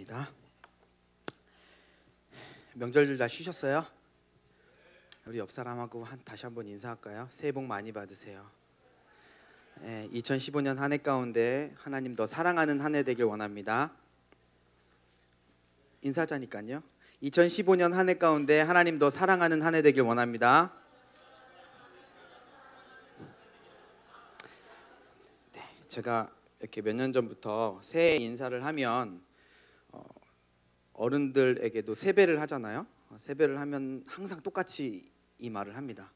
기도하겠습니다. 명절들 다 쉬셨어요? 우리 옆 사람하고 다시 한번 인사할까요? 새해 복 많이 받으세요. 2015년 한 해 가운데 하나님 더 사랑하는 한 해 되길 원합니다. 인사하자니까요. 2015년 한 해 가운데 하나님 더 사랑하는 한 해 되길 원합니다. 제가 이렇게 몇 년 전부터 새해 인사를 하면 어른들에게도 세배를 하잖아요. 세배를 하면 항상 똑같이 이 말을 합니다.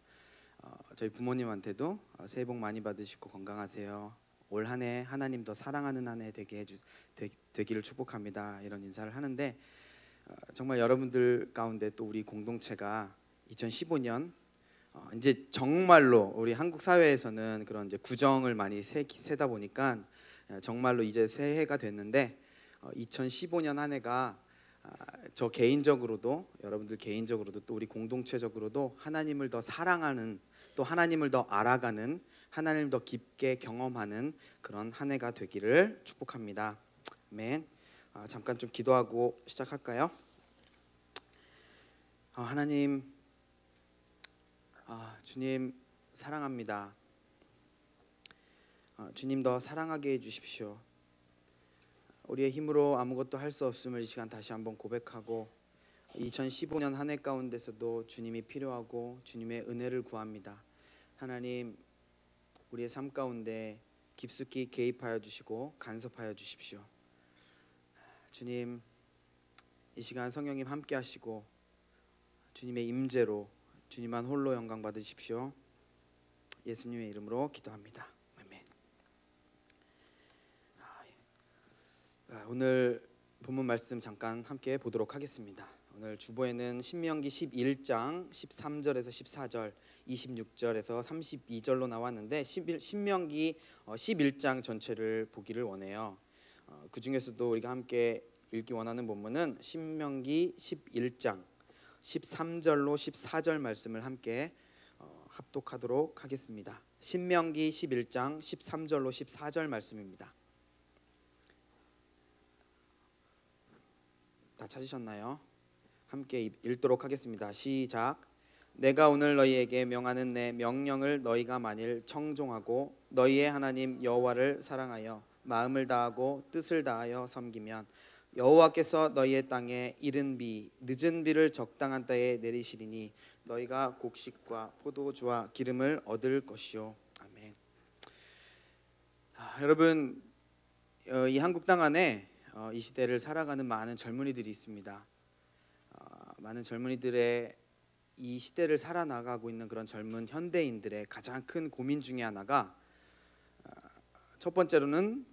저희 부모님한테도 새해 복 많이 받으시고 건강하세요. 올 한 해 하나님 더 사랑하는 한 해 되기를 축복합니다. 이런 인사를 하는데 정말 여러분들 가운데 또 우리 공동체가 2015년 이제 정말로 우리 한국 사회에서는 그런 이제 구정을 많이 세다 보니까 정말로 이제 새해가 됐는데 2015년 한 해가 저 개인적으로도 여러분들 개인적으로도 또 우리 공동체적으로도 하나님을 더 사랑하는 또 하나님을 더 알아가는 하나님을 더 깊게 경험하는 그런 한 해가 되기를 축복합니다. 아멘. 잠깐 좀 기도하고 시작할까요? 하나님, 주님 사랑합니다. 주님 더 사랑하게 해주십시오. 우리의 힘으로 아무것도 할 수 없음을 이 시간 다시 한번 고백하고 2015년 한 해 가운데서도 주님이 필요하고 주님의 은혜를 구합니다. 하나님, 우리의 삶 가운데 깊숙이 개입하여 주시고 간섭하여 주십시오. 주님, 이 시간 성령님 함께 하시고 주님의 임재로 주님만 홀로 영광 받으십시오. 예수님의 이름으로 기도합니다. 아멘. 오늘 본문 말씀 잠깐 함께 보도록 하겠습니다. 오늘 주보에는 신명기 11장 13절에서 14절, 26절에서 32절로 나왔는데 신명기 11장 전체를 보기를 원해요. 그 중에서도 우리가 함께 읽기 원하는 본문은 신명기 11장 13절로 14절 말씀을 함께 합독하도록 하겠습니다. 신명기 11장 13절로 14절 말씀입니다. 다 찾으셨나요? 함께 읽도록 하겠습니다. 시작. 내가 오늘 너희에게 명하는 내 명령을 너희가 만일 청종하고 너희의 하나님 여호와를 사랑하여 마음을 다하고 뜻을 다하여 섬기면 여호와께서 너희의 땅에 이른 비 늦은 비를 적당한 때에 내리시리니 너희가 곡식과 포도주와 기름을 얻을 것이요. 아멘. 여러분, 이 한국 땅 안에 이 시대를 살아가는 많은 젊은이들이 있습니다. 많은 젊은이들의 이 시대를 살아나가고 있는 그런 젊은 현대인들의 가장 큰 고민 중에 하나가 첫 번째로는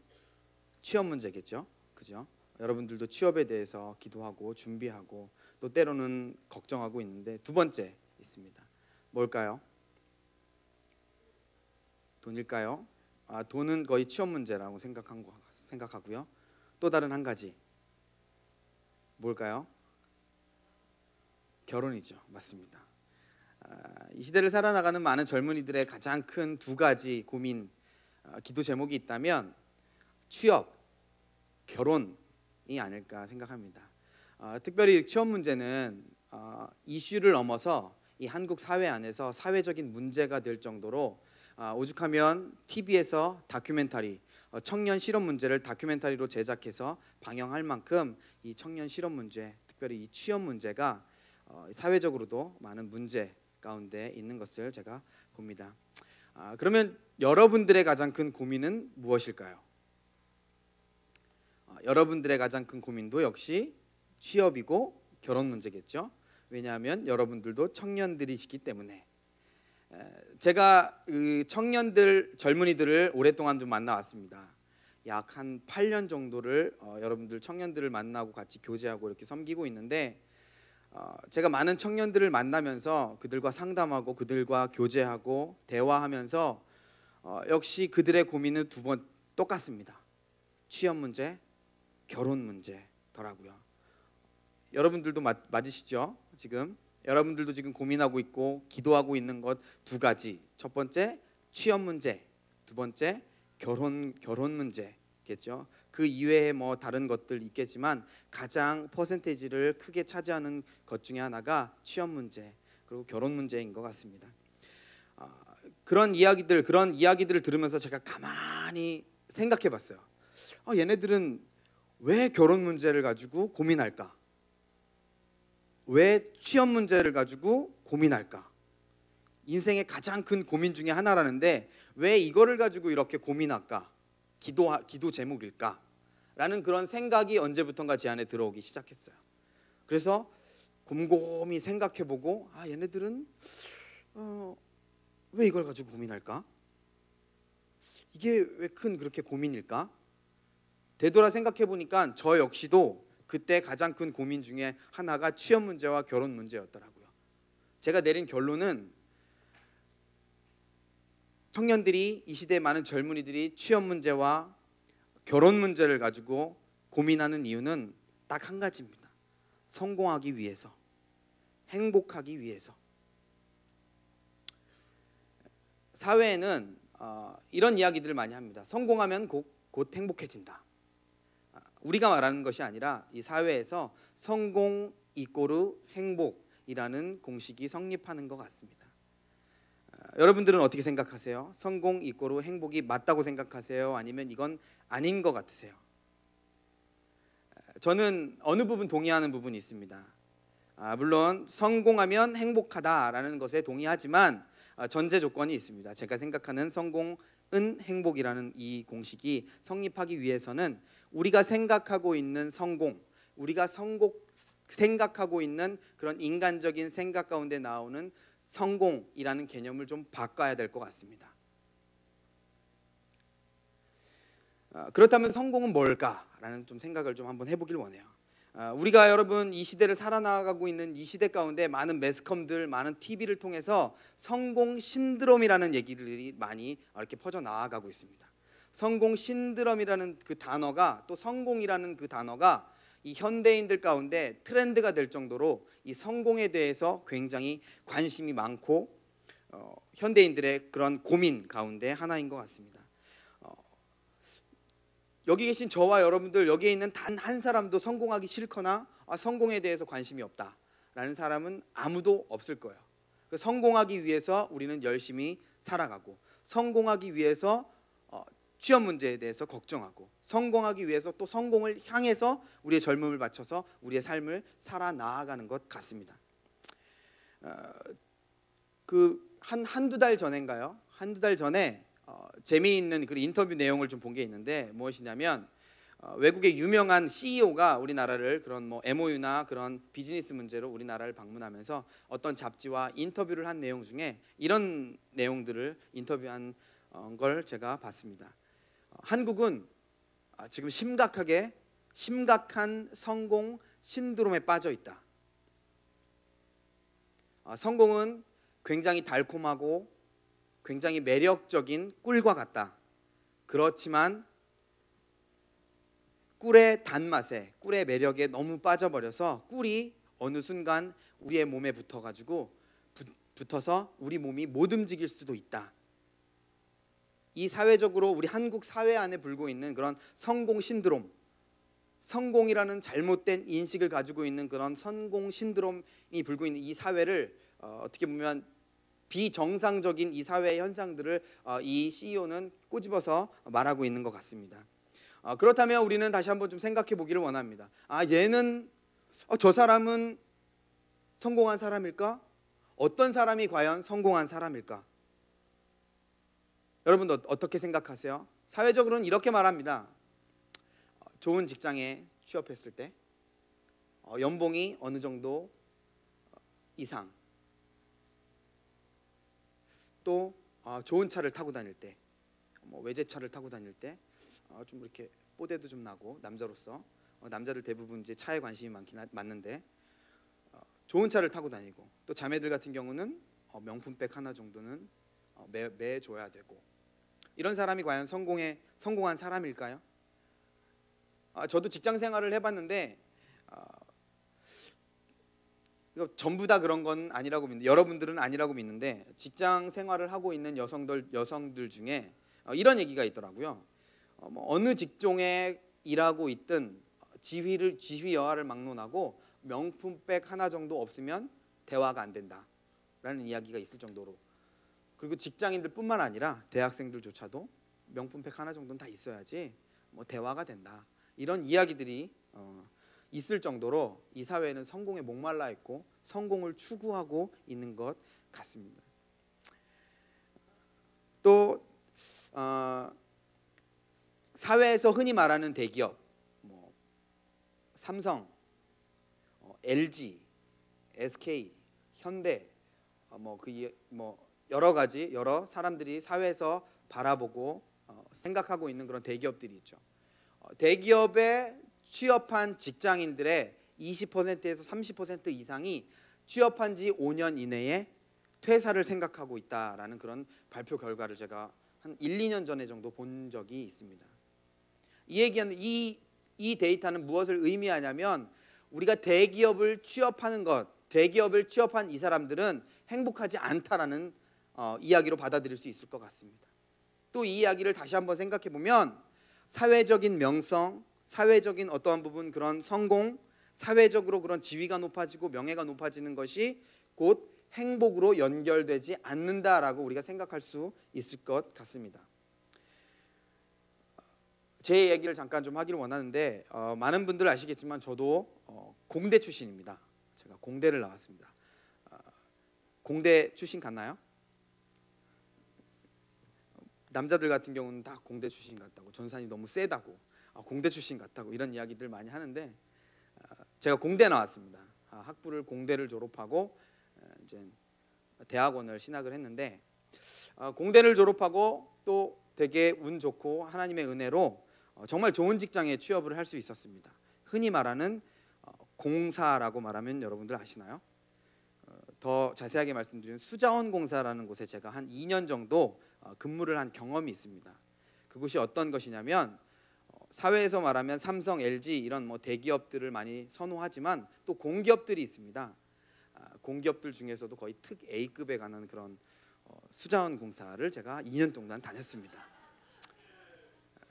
취업 문제겠죠. 그죠? 여러분들도 취업에 대해서 기도하고 준비하고 또 때로는 걱정하고 있는데 두 번째 있습니다. 뭘까요? 돈일까요? 돈은 거의 취업 문제라고 생각하고요. 또 다른 한 가지 뭘까요? 결혼이죠. 맞습니다. 이 시대를 살아나가는 많은 젊은이들의 가장 큰 두 가지 고민, 기도 제목이 있다면 취업, 결혼이 아닐까 생각합니다. 특별히 취업 문제는 이슈를 넘어서 이 한국 사회 안에서 사회적인 문제가 될 정도로 오죽하면 TV에서 다큐멘터리 청년 실업 문제를 다큐멘터리로 제작해서 방영할 만큼 이 청년 실업 문제, 특별히 이 취업 문제가 사회적으로도 많은 문제 가운데 있는 것을 제가 봅니다. 그러면 여러분들의 가장 큰 고민은 무엇일까요? 여러분들의 가장 큰 고민도 역시 취업이고 결혼 문제겠죠. 왜냐하면 여러분들도 청년들이시기 때문에. 제가 청년들, 젊은이들을 오랫동안 좀 만나왔습니다. 약 한 8년 정도를 여러분들 청년들을 만나고 같이 교제하고 이렇게 섬기고 있는데 제가 많은 청년들을 만나면서 그들과 상담하고 그들과 교제하고 대화하면서 역시 그들의 고민은 두 번 똑같습니다. 취업 문제, 결혼 문제더라고요. 여러분들도 맞으시죠? 지금 여러분들도 지금 고민하고 있고 기도하고 있는 것 두 가지. 첫 번째 취업 문제, 두 번째 결혼 문제겠죠. 그 이외에 뭐 다른 것들 있겠지만 가장 퍼센테이지를 크게 차지하는 것 중에 하나가 취업 문제 그리고 결혼 문제인 것 같습니다. 그런 이야기들을 들으면서 제가 가만히 생각해봤어요. 얘네들은 왜 결혼 문제를 가지고 고민할까? 왜 취업 문제를 가지고 고민할까? 인생의 가장 큰 고민 중에 하나라는데 왜 이거를 가지고 이렇게 고민할까? 기도 제목일까? 라는 그런 생각이 언제부턴가 제 안에 들어오기 시작했어요. 그래서 곰곰이 생각해보고 얘네들은 왜 이걸 가지고 고민할까? 이게 왜 큰 그렇게 고민일까? 되돌아 생각해보니까 저 역시도 그때 가장 큰 고민 중에 하나가 취업 문제와 결혼 문제였더라고요. 제가 내린 결론은 청년들이, 이 시대의 많은 젊은이들이 취업 문제와 결혼 문제를 가지고 고민하는 이유는 딱 한 가지입니다. 성공하기 위해서, 행복하기 위해서. 사회에는 이런 이야기들을 많이 합니다. 성공하면 곧 행복해진다. 우리가 말하는 것이 아니라 이 사회에서 성공 이꼬르 행복이라는 공식이 성립하는 것 같습니다. 여러분들은 어떻게 생각하세요? 성공 이꼬르 행복이 맞다고 생각하세요? 아니면 이건 아닌 것 같으세요? 저는 어느 부분 동의하는 부분이 있습니다. 물론 성공하면 행복하다라는 것에 동의하지만 전제 조건이 있습니다. 제가 생각하는 성공은 행복이라는 이 공식이 성립하기 위해서는 우리가 생각하고 있는 성공, 우리가 생각하고 있는 그런 인간적인 생각 가운데 나오는 성공이라는 개념을 좀 바꿔야 될 것 같습니다. 그렇다면 성공은 뭘까라는 좀 생각을 좀 한번 해보길 원해요. 우리가 여러분 이 시대를 살아나가고 있는 이 시대 가운데 많은 매스컴들, 많은 TV를 통해서 성공 신드롬이라는 얘기들이 많이 이렇게 퍼져 나아가고 있습니다. 성공 신드롬이라는 그 단어가, 또 성공이라는 그 단어가 이 현대인들 가운데 트렌드가 될 정도로 이 성공에 대해서 굉장히 관심이 많고 현대인들의 그런 고민 가운데 하나인 것 같습니다. 여기 계신 저와 여러분들, 여기에 있는 단 한 사람도 성공하기 싫거나 성공에 대해서 관심이 없다라는 사람은 아무도 없을 거예요. 성공하기 위해서 우리는 열심히 살아가고, 성공하기 위해서 취업 문제에 대해서 걱정하고, 성공하기 위해서 또 성공을 향해서 우리의 젊음을 바쳐서 우리의 삶을 살아 나아가는 것 같습니다. 한두 달 전인가요? 한두 달 전에 재미있는 그 인터뷰 내용을 좀 본 게 있는데, 무엇이냐면 외국의 유명한 CEO가 우리나라를 그런 MOU나 그런 비즈니스 문제로 우리나라를 방문하면서 어떤 잡지와 인터뷰를 한 내용 중에 이런 내용들을 인터뷰한 걸 제가 봤습니다. 한국은 지금 심각한 성공 신드롬에 빠져 있다. 성공은 굉장히 달콤하고 굉장히 매력적인 꿀과 같다. 그렇지만 꿀의 단맛에, 꿀의 매력에 너무 빠져버려서 꿀이 어느 순간 우리의 몸에 붙어서 우리 몸이 못 움직일 수도 있다. 이 사회적으로 우리 한국 사회 안에 불고 있는 그런 성공 신드롬, 성공이라는 잘못된 인식을 가지고 있는 그런 성공 신드롬이 불고 있는 이 사회를 어떻게 보면 비정상적인 이 사회의 현상들을 이 CEO는 꼬집어서 말하고 있는 것 같습니다. 그렇다면 우리는 다시 한번 좀 생각해 보기를 원합니다. 저 사람은 성공한 사람일까? 어떤 사람이 과연 성공한 사람일까? 여러분도 어떻게 생각하세요? 사회적으로는 이렇게 말합니다. 좋은 직장에 취업했을 때, 연봉이 어느 정도 이상, 또 좋은 차를 타고 다닐 때, 외제차를 타고 다닐 때 좀 이렇게 뽀대도 좀 나고, 남자로서 남자들 대부분 이제 차에 관심이 많는데 좋은 차를 타고 다니고, 또 자매들 같은 경우는 명품백 하나 정도는 매 줘야 되고, 이런 사람이 과연 성공한 사람일까요? 저도 직장 생활을 해봤는데 이거 전부 다 그런 건 아니라고 믿는데, 여러분들은 아니라고 믿는데, 직장 생활을 하고 있는 여성들 중에 이런 얘기가 있더라고요. 어느 직종에 일하고 있든 지휘 여하를 막론하고 명품백 하나 정도 없으면 대화가 안 된다라는 이야기가 있을 정도로, 그리고 직장인들뿐만 아니라 대학생들조차도 명품백 하나 정도는 다 있어야지 뭐 대화가 된다, 이런 이야기들이 있을 정도로 이 사회는 성공에 목말라 있고 성공을 추구하고 있는 것 같습니다. 또 사회에서 흔히 말하는 대기업, 뭐 삼성, LG, SK, 현대, 여러 가지 여러 사람들이 사회에서 바라보고 생각하고 있는 그런 대기업들이 있죠. 대기업에 취업한 직장인들의 20%에서 30% 이상이 취업한 지 5년 이내에 퇴사를 생각하고 있다라는 그런 발표 결과를 제가 한 1, 2년 전에 정도 본 적이 있습니다. 이 얘기는 이 데이터는 무엇을 의미하냐면, 우리가 대기업을 취업하는 것, 대기업을 취업한 이 사람들은 행복하지 않다라는 이야기로 받아들일 수 있을 것 같습니다. 또 이 이야기를 다시 한번 생각해 보면, 사회적인 명성, 사회적인 어떠한 부분 그런 성공, 사회적으로 그런 지위가 높아지고 명예가 높아지는 것이 곧 행복으로 연결되지 않는다라고 우리가 생각할 수 있을 것 같습니다. 제 얘기를 잠깐 좀 하기를 원하는데, 많은 분들 아시겠지만 저도 공대 출신입니다. 제가 공대를 나왔습니다. 공대 출신 같나요? 남자들 같은 경우는 다 공대 출신 같다고, 전산이 너무 세다고, 공대 출신 같다고 이런 이야기들 많이 하는데, 제가 공대 나왔습니다. 학부를 공대를 졸업하고 이제 대학원을 신학을 했는데, 공대를 졸업하고 또 되게 운 좋고 하나님의 은혜로 정말 좋은 직장에 취업을 할 수 있었습니다. 흔히 말하는 공사라고 말하면 여러분들 아시나요? 더 자세하게 말씀드리면 수자원공사라는 곳에 제가 한 2년 정도 근무를 한 경험이 있습니다. 그곳이 어떤 것이냐면, 사회에서 말하면 삼성, LG 이런 뭐 대기업들을 많이 선호하지만 또 공기업들이 있습니다. 공기업들 중에서도 거의 특 A급에 가는 그런 수자원공사를 제가 2년 동안 다녔습니다.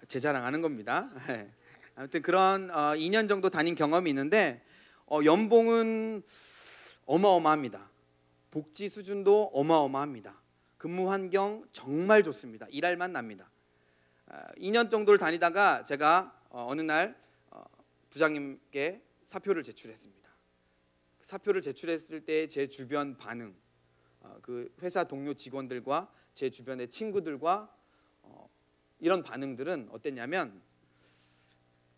제 자랑하는 겁니다. 아무튼 그런 2년 정도 다닌 경험이 있는데, 연봉은 어마어마합니다. 복지 수준도 어마어마합니다. 근무 환경 정말 좋습니다. 일할 맛 납니다. 2년 정도를 다니다가 제가 어느 날 부장님께 사표를 제출했습니다. 사표를 제출했을 때 제 주변 반응, 그 회사 동료 직원들과 제 주변의 친구들과 이런 반응들은 어땠냐면,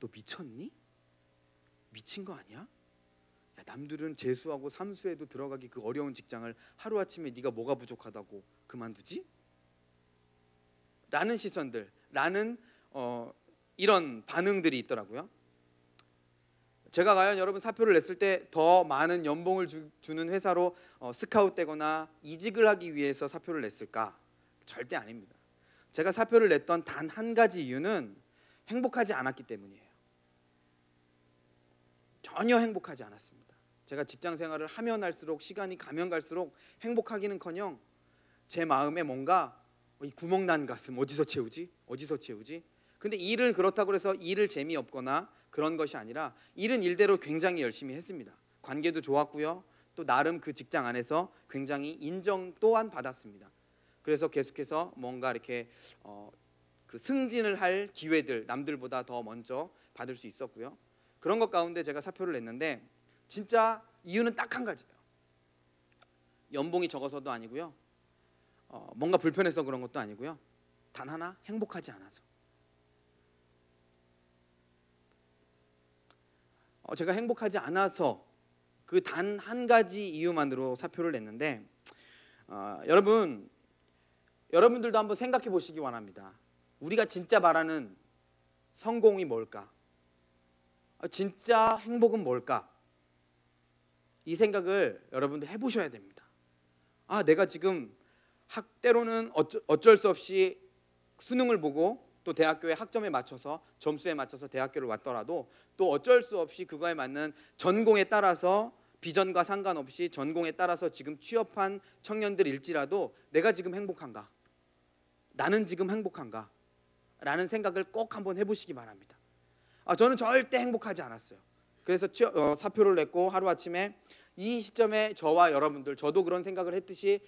너 미쳤니? 미친 거 아니야? 야, 남들은 재수하고 삼수에도 들어가기 그 어려운 직장을 하루아침에 네가 뭐가 부족하다고 그만두지? 라는 시선들, 라는 이런 반응들이 있더라고요. 제가 과연 여러분 사표를 냈을 때 더 많은 연봉을 주는 회사로 스카웃되거나 이직을 하기 위해서 사표를 냈을까? 절대 아닙니다. 제가 사표를 냈던 단 한 가지 이유는 행복하지 않았기 때문이에요. 전혀 행복하지 않았습니다. 제가 직장 생활을 하면 할수록, 시간이 가면 갈수록 행복하기는커녕 제 마음에 뭔가 이 구멍난 가슴 어디서 채우지? 어디서 채우지? 근데 일을 그렇다고 해서 일을 재미없거나 그런 것이 아니라, 일은 일대로 굉장히 열심히 했습니다. 관계도 좋았고요. 또 나름 그 직장 안에서 굉장히 인정 또한 받았습니다. 그래서 계속해서 뭔가 이렇게 그 승진을 할 기회들 남들보다 더 먼저 받을 수 있었고요. 그런 것 가운데 제가 사표를 냈는데, 진짜 이유는 딱 한 가지예요. 연봉이 적어서도 아니고요. 뭔가 불편해서 그런 것도 아니고요. 단 하나, 행복하지 않아서. 제가 행복하지 않아서 그 단 한 가지 이유만으로 사표를 냈는데, 여러분들도 한번 생각해 보시기 원합니다. 우리가 진짜 말하는 성공이 뭘까? 진짜 행복은 뭘까? 이 생각을 여러분들 해보셔야 됩니다. 내가 지금 때로는 어쩔 수 없이 수능을 보고 또 대학교의 학점에 맞춰서 점수에 맞춰서 대학교를 왔더라도, 또 어쩔 수 없이 그거에 맞는 전공에 따라서 비전과 상관없이 전공에 따라서 지금 취업한 청년들일지라도 내가 지금 행복한가? 나는 지금 행복한가? 라는 생각을 꼭 한번 해보시기 바랍니다. 저는 절대 행복하지 않았어요. 그래서 사표를 냈고 하루아침에 이 시점에 저와 여러분들, 저도 그런 생각을 했듯이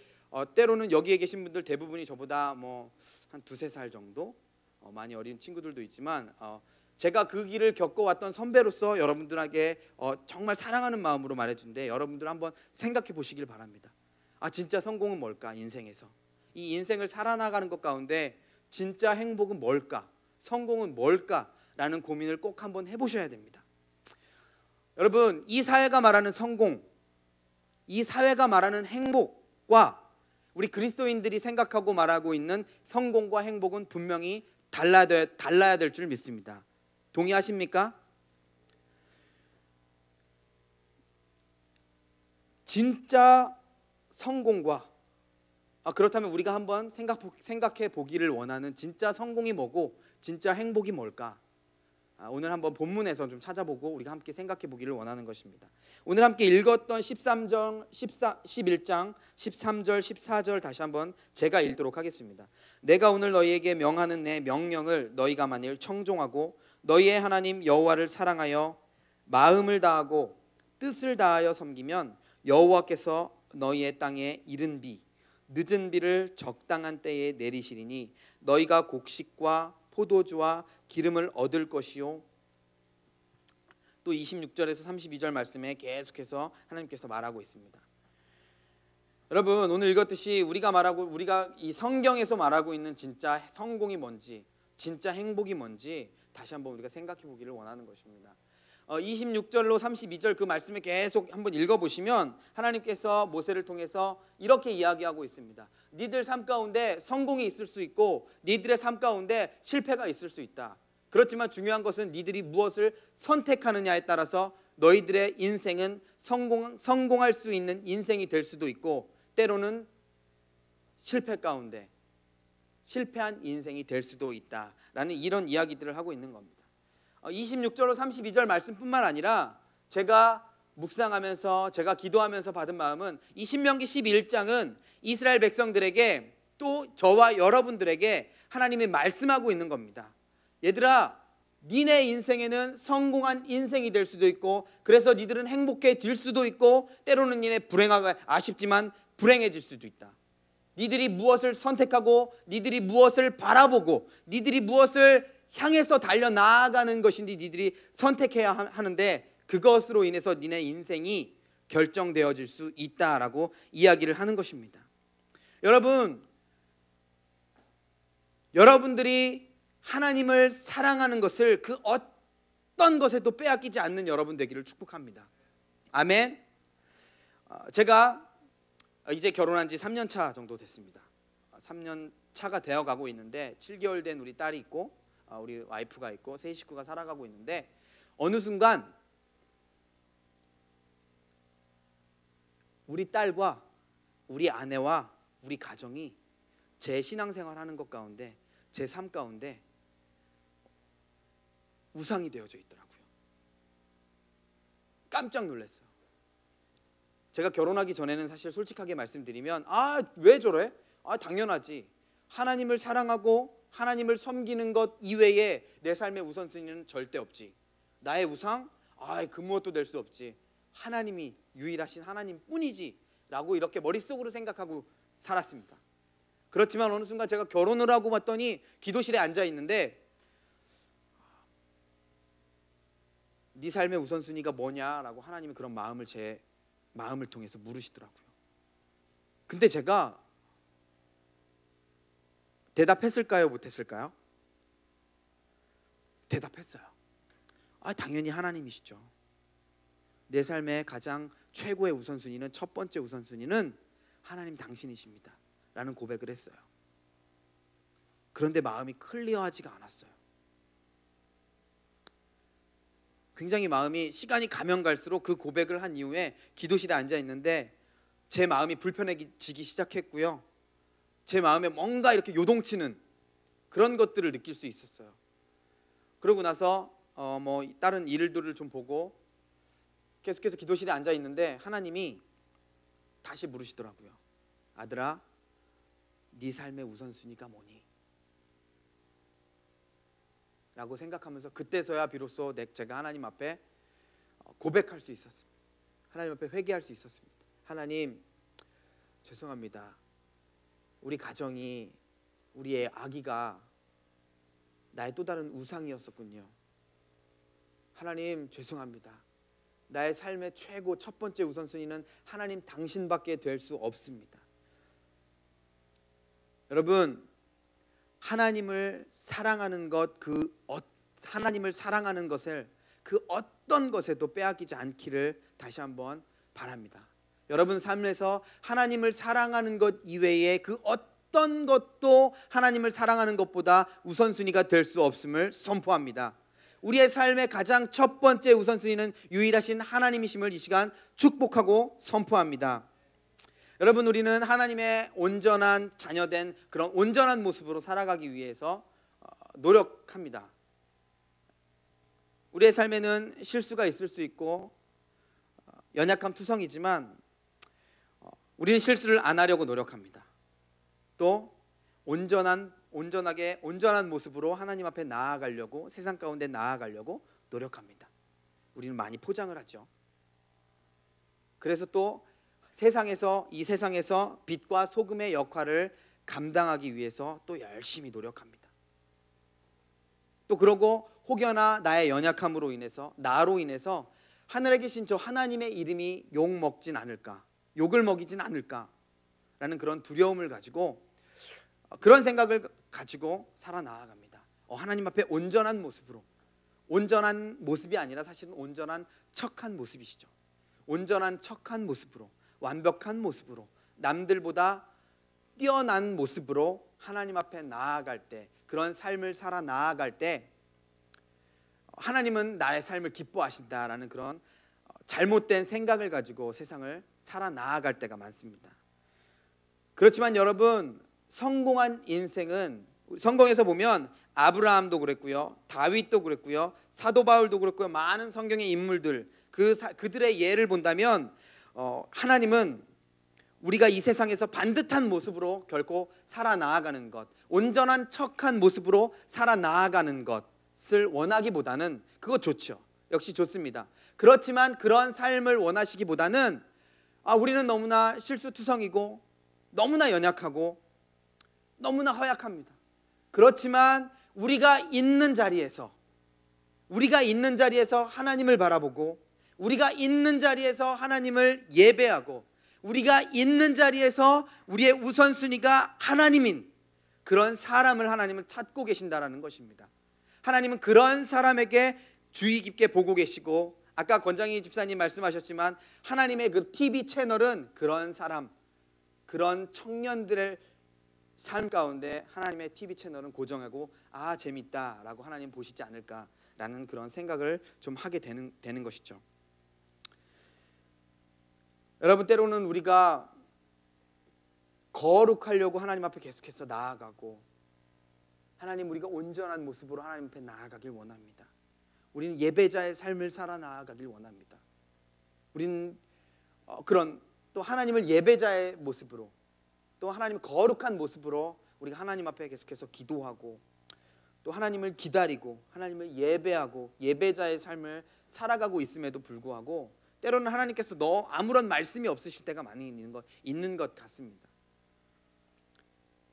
때로는 여기에 계신 분들 대부분이 저보다 뭐 한 두세 살 정도 많이 어린 친구들도 있지만 제가 그 길을 겪어왔던 선배로서 여러분들에게 정말 사랑하는 마음으로 말해준데, 여러분들 한번 생각해 보시길 바랍니다. 진짜 성공은 뭘까? 인생에서 이 인생을 살아나가는 것 가운데 진짜 행복은 뭘까? 성공은 뭘까? 라는 고민을 꼭 한번 해보셔야 됩니다. 여러분, 이 사회가 말하는 성공, 이 사회가 말하는 행복과 우리 그리스도인들이 생각하고 말하고 있는 성공과 행복은 분명히 달라야 될 줄 믿습니다. 동의하십니까? 진짜 성공과 그렇다면 우리가 한번 생각해 보기를 원하는 진짜 성공이 뭐고 진짜 행복이 뭘까? 오늘 한번 본문에서 좀 찾아보고 우리가 함께 생각해 보기를 원하는 것입니다. 오늘 함께 읽었던 11장 13절 14절 다시 한번 제가 읽도록 하겠습니다. 내가 오늘 너희에게 명하는 내 명령을 너희가 만일 청종하고 너희의 하나님 여호와를 사랑하여 마음을 다하고 뜻을 다하여 섬기면 여호와께서 너희의 땅에 이른 비 늦은 비를 적당한 때에 내리시리니 너희가 곡식과 포도주와 기름을 얻을 것이요. 또 26절에서 32절 말씀에 계속해서 하나님께서 말하고 있습니다. 여러분, 오늘 읽었듯이 우리가 이 성경에서 말하고 있는 진짜 성공이 뭔지, 진짜 행복이 뭔지 다시 한번 우리가 생각해 보기를 원하는 것입니다. 26절로 32절 그 말씀을 계속 한번 읽어보시면 하나님께서 모세를 통해서 이렇게 이야기하고 있습니다. 니들 삶 가운데 성공이 있을 수 있고 니들의 삶 가운데 실패가 있을 수 있다. 그렇지만 중요한 것은 니들이 무엇을 선택하느냐에 따라서 너희들의 인생은 성공할 수 있는 인생이 될 수도 있고 때로는 실패 가운데 실패한 인생이 될 수도 있다라는 이런 이야기들을 하고 있는 겁니다. 26절로 32절 말씀뿐만 아니라 제가 묵상하면서 제가 기도하면서 받은 마음은 이 신명기 11장은 이스라엘 백성들에게 또 저와 여러분들에게 하나님이 말씀하고 있는 겁니다. 얘들아, 니네 인생에는 성공한 인생이 될 수도 있고 그래서 니들은 행복해질 수도 있고 때로는 니네 아쉽지만 불행해질 수도 있다. 니들이 무엇을 선택하고 니들이 무엇을 바라보고 니들이 무엇을 향해서 달려나아가는 것인지 니들이 선택해야 하는데 그것으로 인해서 니네 인생이 결정되어질 수 있다라고 이야기를 하는 것입니다. 여러분들이 하나님을 사랑하는 것을 그 어떤 것에도 빼앗기지 않는 여러분 되기를 축복합니다. 아멘. 제가 이제 결혼한 지 3년 차 정도 됐습니다. 3년 차가 되어가고 있는데 7개월 된 우리 딸이 있고 우리 와이프가 있고 세 식구가 살아가고 있는데 어느 순간 우리 딸과 우리 아내와 우리 가정이 제 신앙생활하는 것 가운데 제 삶 가운데 우상이 되어져 있더라고요. 깜짝 놀랐어요. 제가 결혼하기 전에는 사실 솔직하게 말씀드리면 왜 저래? 당연하지. 하나님을 사랑하고 하나님을 섬기는 것 이외에 내 삶의 우선순위는 절대 없지. 나의 우상? 그 무엇도 될 수 없지. 하나님이 유일하신 하나님뿐이지 라고 이렇게 머릿속으로 생각하고 살았습니다. 그렇지만 어느 순간 제가 결혼을 하고 봤더니 기도실에 앉아 있는데 네 삶의 우선순위가 뭐냐라고 하나님이 그런 마음을 제 마음을 통해서 물으시더라고요. 근데 제가 대답했을까요? 못했을까요? 대답했어요. 당연히 하나님이시죠. 내 삶의 가장 최고의 우선순위는, 첫 번째 우선순위는 하나님 당신이십니다 라는 고백을 했어요. 그런데 마음이 클리어하지가 않았어요. 굉장히 마음이 시간이 가면 갈수록 그 고백을 한 이후에 기도실에 앉아 있는데 제 마음이 불편해지기 시작했고요. 제 마음에 뭔가 이렇게 요동치는 그런 것들을 느낄 수 있었어요. 그러고 나서 다른 일들을 좀 보고 계속해서 기도실에 앉아 있는데 하나님이 다시 물으시더라고요. 아들아, 네 삶의 우선순위가 뭐니? 라고 생각하면서 그때서야 비로소 제가 하나님 앞에 고백할 수 있었습니다. 하나님 앞에 회개할 수 있었습니다. 하나님, 죄송합니다. 우리 가정이, 우리의 아기가 나의 또 다른 우상이었었군요. 하나님, 죄송합니다. 나의 삶의 최고 첫 번째 우선순위는 하나님 당신밖에 될 수 없습니다. 여러분, 하나님을 사랑하는 것, 하나님을 사랑하는 것을 그 어떤 것에도 빼앗기지 않기를 다시 한번 바랍니다. 여러분 삶에서 하나님을 사랑하는 것 이외에 그 어떤 것도 하나님을 사랑하는 것보다 우선순위가 될 수 없음을 선포합니다. 우리의 삶의 가장 첫 번째 우선순위는 유일하신 하나님이심을 이 시간 축복하고 선포합니다. 여러분, 우리는 하나님의 온전한 자녀된 그런 온전한 모습으로 살아가기 위해서 노력합니다. 우리의 삶에는 실수가 있을 수 있고 연약함 투성이지만 우리는 실수를 안 하려고 노력합니다. 또 온전한 모습으로 하나님 앞에 나아가려고, 세상 가운데 나아가려고 노력합니다. 우리는 많이 포장을 하죠. 그래서 또 이 세상에서 빛과 소금의 역할을 감당하기 위해서 또 열심히 노력합니다. 또 그러고 혹여나 나의 연약함으로 인해서, 나로 인해서 하늘에 계신 저 하나님의 이름이 욕을 먹이진 않을까라는 그런 두려움을 가지고, 그런 생각을 가지고 살아나아갑니다. 하나님 앞에 온전한 모습으로, 온전한 모습이 아니라 사실은 온전한 척한 모습이시죠. 온전한 척한 모습으로, 완벽한 모습으로, 남들보다 뛰어난 모습으로 하나님 앞에 나아갈 때, 그런 삶을 살아 나아갈 때 하나님은 나의 삶을 기뻐하신다라는 그런 잘못된 생각을 가지고 세상을 살아 나아갈 때가 많습니다. 그렇지만 여러분, 성공한 인생은, 성경에서 보면 아브라함도 그랬고요, 다윗도 그랬고요, 사도 바울도 그랬고요, 많은 성경의 인물들, 그들의 예를 본다면 하나님은 우리가 이 세상에서 반듯한 모습으로 결코 살아나아가는 것, 온전한 척한 모습으로 살아나아가는 것을 원하기보다는, 그거 좋죠. 역시 좋습니다. 그렇지만 그런 삶을 원하시기보다는 우리는 너무나 실수투성이고 너무나 연약하고 너무나 허약합니다. 그렇지만 우리가 있는 자리에서 하나님을 바라보고, 우리가 있는 자리에서 하나님을 예배하고, 우리가 있는 자리에서 우리의 우선순위가 하나님인 그런 사람을 하나님은 찾고 계신다라는 것입니다. 하나님은 그런 사람에게 주의 깊게 보고 계시고, 아까 권장희 집사님 말씀하셨지만 하나님의 그 TV 채널은 그런 사람, 그런 청년들의 삶 가운데 하나님의 TV 채널은 고정하고 재밌다라고 하나님 보시지 않을까라는 그런 생각을 좀 하게 되는 것이죠. 여러분, 때로는 우리가 거룩하려고 하나님 앞에 계속해서 나아가고, 하나님, 우리가 온전한 모습으로 하나님 앞에 나아가길 원합니다. 우리는 예배자의 삶을 살아 나아가길 원합니다. 우리는 그런 또 하나님을 예배자의 모습으로, 또 하나님의 거룩한 모습으로 우리가 하나님 앞에 계속해서 기도하고, 또 하나님을 기다리고 하나님을 예배하고 예배자의 삶을 살아가고 있음에도 불구하고 때로는 하나님께서 아무런 말씀이 없으실 때가 많이 있는 것 같습니다.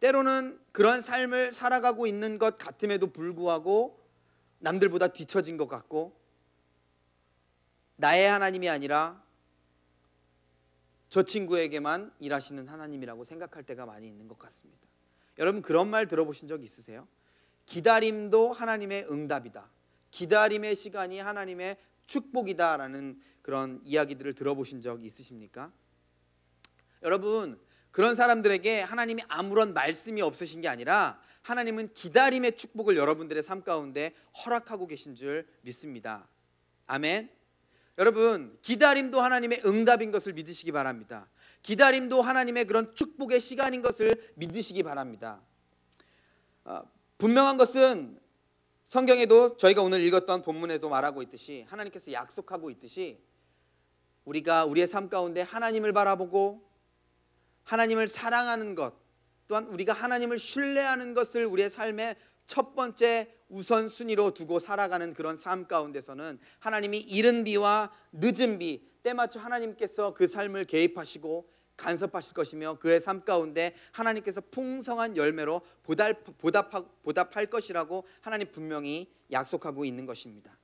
때로는 그런 삶을 살아가고 있는 것 같음에도 불구하고 남들보다 뒤처진 것 같고, 나의 하나님이 아니라 저 친구에게만 일하시는 하나님이라고 생각할 때가 많이 있는 것 같습니다. 여러분, 그런 말 들어보신 적 있으세요? 기다림도 하나님의 응답이다, 기다림의 시간이 하나님의 축복이다라는 그런 이야기들을 들어보신 적 있으십니까? 여러분, 그런 사람들에게 하나님이 아무런 말씀이 없으신 게 아니라 하나님은 기다림의 축복을 여러분들의 삶 가운데 허락하고 계신 줄 믿습니다. 아멘. 여러분, 기다림도 하나님의 응답인 것을 믿으시기 바랍니다. 기다림도 하나님의 그런 축복의 시간인 것을 믿으시기 바랍니다. 분명한 것은 성경에도 저희가 오늘 읽었던 본문에도 말하고 있듯이, 하나님께서 약속하고 있듯이, 우리가 우리의 삶 가운데 하나님을 바라보고 하나님을 사랑하는 것, 또한 우리가 하나님을 신뢰하는 것을 우리의 삶의 첫 번째 우선순위로 두고 살아가는 그런 삶 가운데서는 하나님이 이른 비와 늦은 비 때맞춰 하나님께서 그 삶을 개입하시고 간섭하실 것이며 그의 삶 가운데 하나님께서 풍성한 열매로 보답할 것이라고 하나님 분명히 약속하고 있는 것입니다.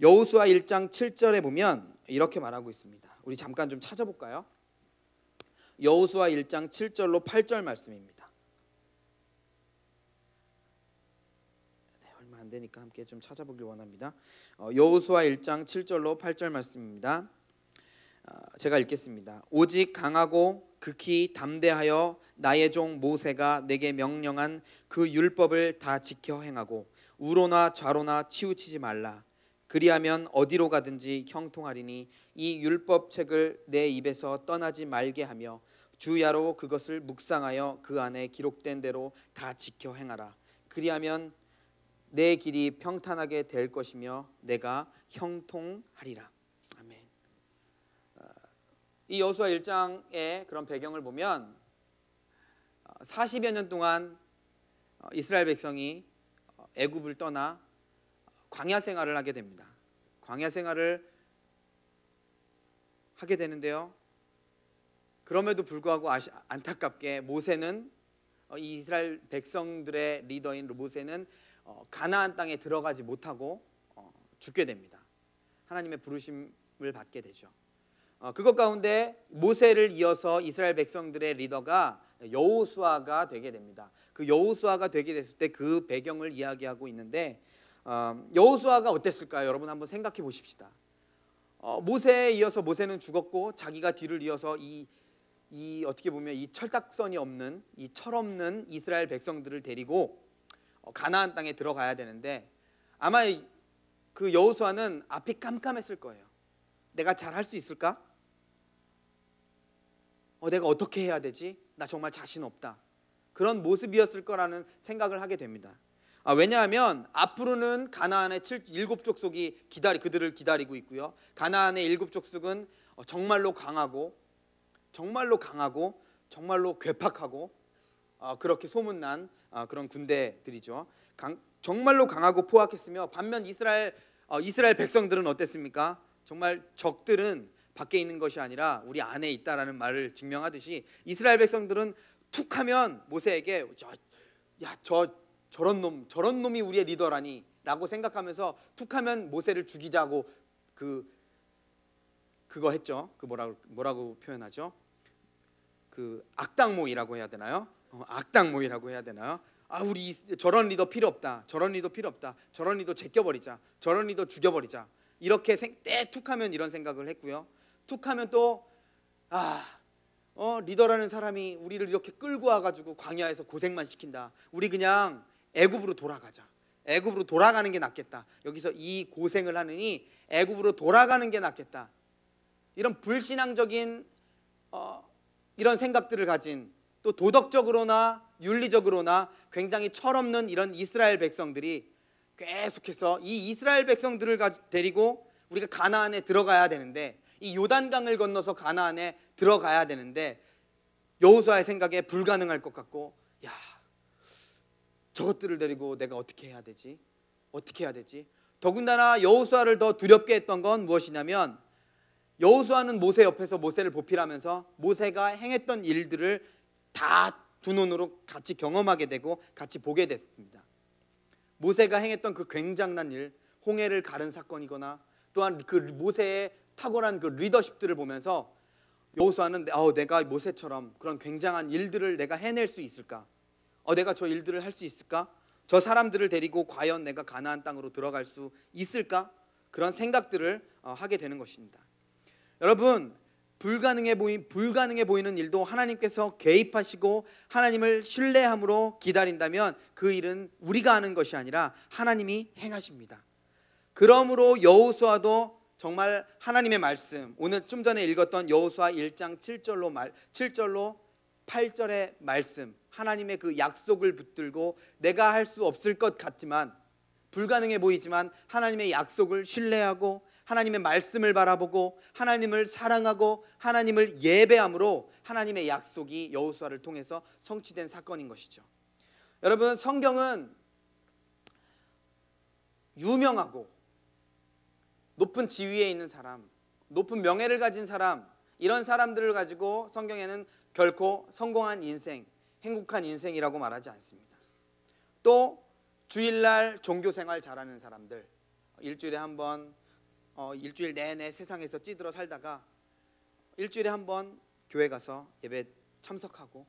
여호수아 1장 7절에 보면 이렇게 말하고 있습니다. 우리 잠깐 좀 찾아볼까요? 여호수아 1장 7절로 8절 말씀입니다. 네, 얼마 안 되니까 함께 좀 찾아보길 원합니다. 여호수아 1장 7절로 8절 말씀입니다. 제가 읽겠습니다. 오직 강하고 극히 담대하여 나의 종 모세가 내게 명령한 그 율법을 다 지켜 행하고 우로나 좌로나 치우치지 말라. 그리하면 어디로 가든지 형통하리니 이 율법책을 내 입에서 떠나지 말게 하며 주야로 그것을 묵상하여 그 안에 기록된 대로 다 지켜 행하라. 그리하면 내 길이 평탄하게 될 것이며 내가 형통하리라. 아멘. 이 여호수아 1장의 그런 배경을 보면 40여 년 동안 이스라엘 백성이 애굽을 떠나 광야 생활을 하게 됩니다. 광야 생활을 하게 되는데요. 그럼에도 불구하고 안타깝게 모세는 이스라엘 백성들의 리더인 모세는 가나안 땅에 들어가지 못하고 죽게 됩니다. 하나님의 부르심을 받게 되죠. 그것 가운데 모세를 이어서 이스라엘 백성들의 리더가 여호수아가 되게 됩니다. 그 여호수아가 되게 됐을 때 그 배경을 이야기하고 있는데 여호수아가 어땠을까요? 여러분 한번 생각해 보십시다. 모세에 이어서 모세는 죽었고 자기가 뒤를 이어서 이 어떻게 보면 이 철딱선이 없는 이 철없는 이스라엘 백성들을 데리고 가나안 땅에 들어가야 되는데 아마 그 여호수아는 앞이 깜깜했을 거예요. 내가 잘 할 수 있을까? 내가 어떻게 해야 되지? 나 정말 자신 없다. 그런 모습이었을 거라는 생각을 하게 됩니다. 왜냐하면 앞으로는 가나안의 7족속이 그들을 기다리고 있고요. 가나안의 7족속은 정말로 강하고 정말로 괴팍하고 그렇게 소문난 그런 군대들이죠. 정말로 강하고 포악했으며 반면 이스라엘 백성들은 어땠습니까? 정말 적들은 밖에 있는 것이 아니라 우리 안에 있다라는 말을 증명하듯이 이스라엘 백성들은 툭하면 모세에게 저런 놈이 우리의 리더라니 라고 생각하면서 툭하면 모세를 죽이자고 그거 했죠. 그 뭐라고 표현하죠? 그 악당모이라고 해야 되나요? 악당모이라고 해야 되나요? 우리 저런 리더 필요 없다. 저런 리더 필요 없다. 저런 리더 제껴버리자. 저런 리더 죽여버리자. 이렇게 툭하면 이런 생각을 했고요. 툭하면 또 리더라는 사람이 우리를 이렇게 끌고 와가지고 광야에서 고생만 시킨다. 우리 그냥 애굽으로 돌아가자. 애굽으로 돌아가는 게 낫겠다. 여기서 이 고생을 하느니 애굽으로 돌아가는 게 낫겠다. 이런 불신앙적인 이런 생각들을 가진 또 도덕적으로나 윤리적으로나 굉장히 철없는 이런 이스라엘 백성들이 계속해서 이 이스라엘 백성들을 데리고 우리가 가나안에 들어가야 되는데 이 요단강을 건너서 가나안에 들어가야 되는데 여호수아의 생각에 불가능할 것 같고 저것들을 데리고 내가 어떻게 해야 되지? 더군다나 여호수아를 더 두렵게 했던 건 무엇이냐면 여호수아는 모세 옆에서 모세를 보필하면서 모세가 행했던 일들을 다 두 눈으로 같이 경험하게 되고 같이 보게 됐습니다. 모세가 행했던 그 굉장한 일, 홍해를 가른 사건이거나 또한 그 모세의 탁월한 그 리더십들을 보면서 여호수아는 내가 모세처럼 그런 굉장한 일들을 내가 해낼 수 있을까? 내가 저 일들을 할 수 있을까? 저 사람들을 데리고 과연 내가 가나안 땅으로 들어갈 수 있을까? 그런 생각들을 하게 되는 것입니다. 여러분, 불가능해 보이는 일도 하나님께서 개입하시고 하나님을 신뢰함으로 기다린다면 그 일은 우리가 하는 것이 아니라 하나님이 행하십니다. 그러므로 여호수아도 정말 하나님의 말씀, 오늘 좀 전에 읽었던 여호수아 1장 7절로 8절의 말씀, 하나님의 그 약속을 붙들고 내가 할 수 없을 것 같지만 불가능해 보이지만 하나님의 약속을 신뢰하고 하나님의 말씀을 바라보고 하나님을 사랑하고 하나님을 예배함으로 하나님의 약속이 여호수아를 통해서 성취된 사건인 것이죠. 여러분, 성경은 유명하고 높은 지위에 있는 사람, 높은 명예를 가진 사람, 이런 사람들을 가지고 성경에는 결코 성공한 인생, 행복한 인생이라고 말하지 않습니다. 또 주일날 종교생활 잘하는 사람들, 일주일에 한 번, 일주일 내내 세상에서 찌들어 살다가 일주일에 한 번 교회 가서 예배 참석하고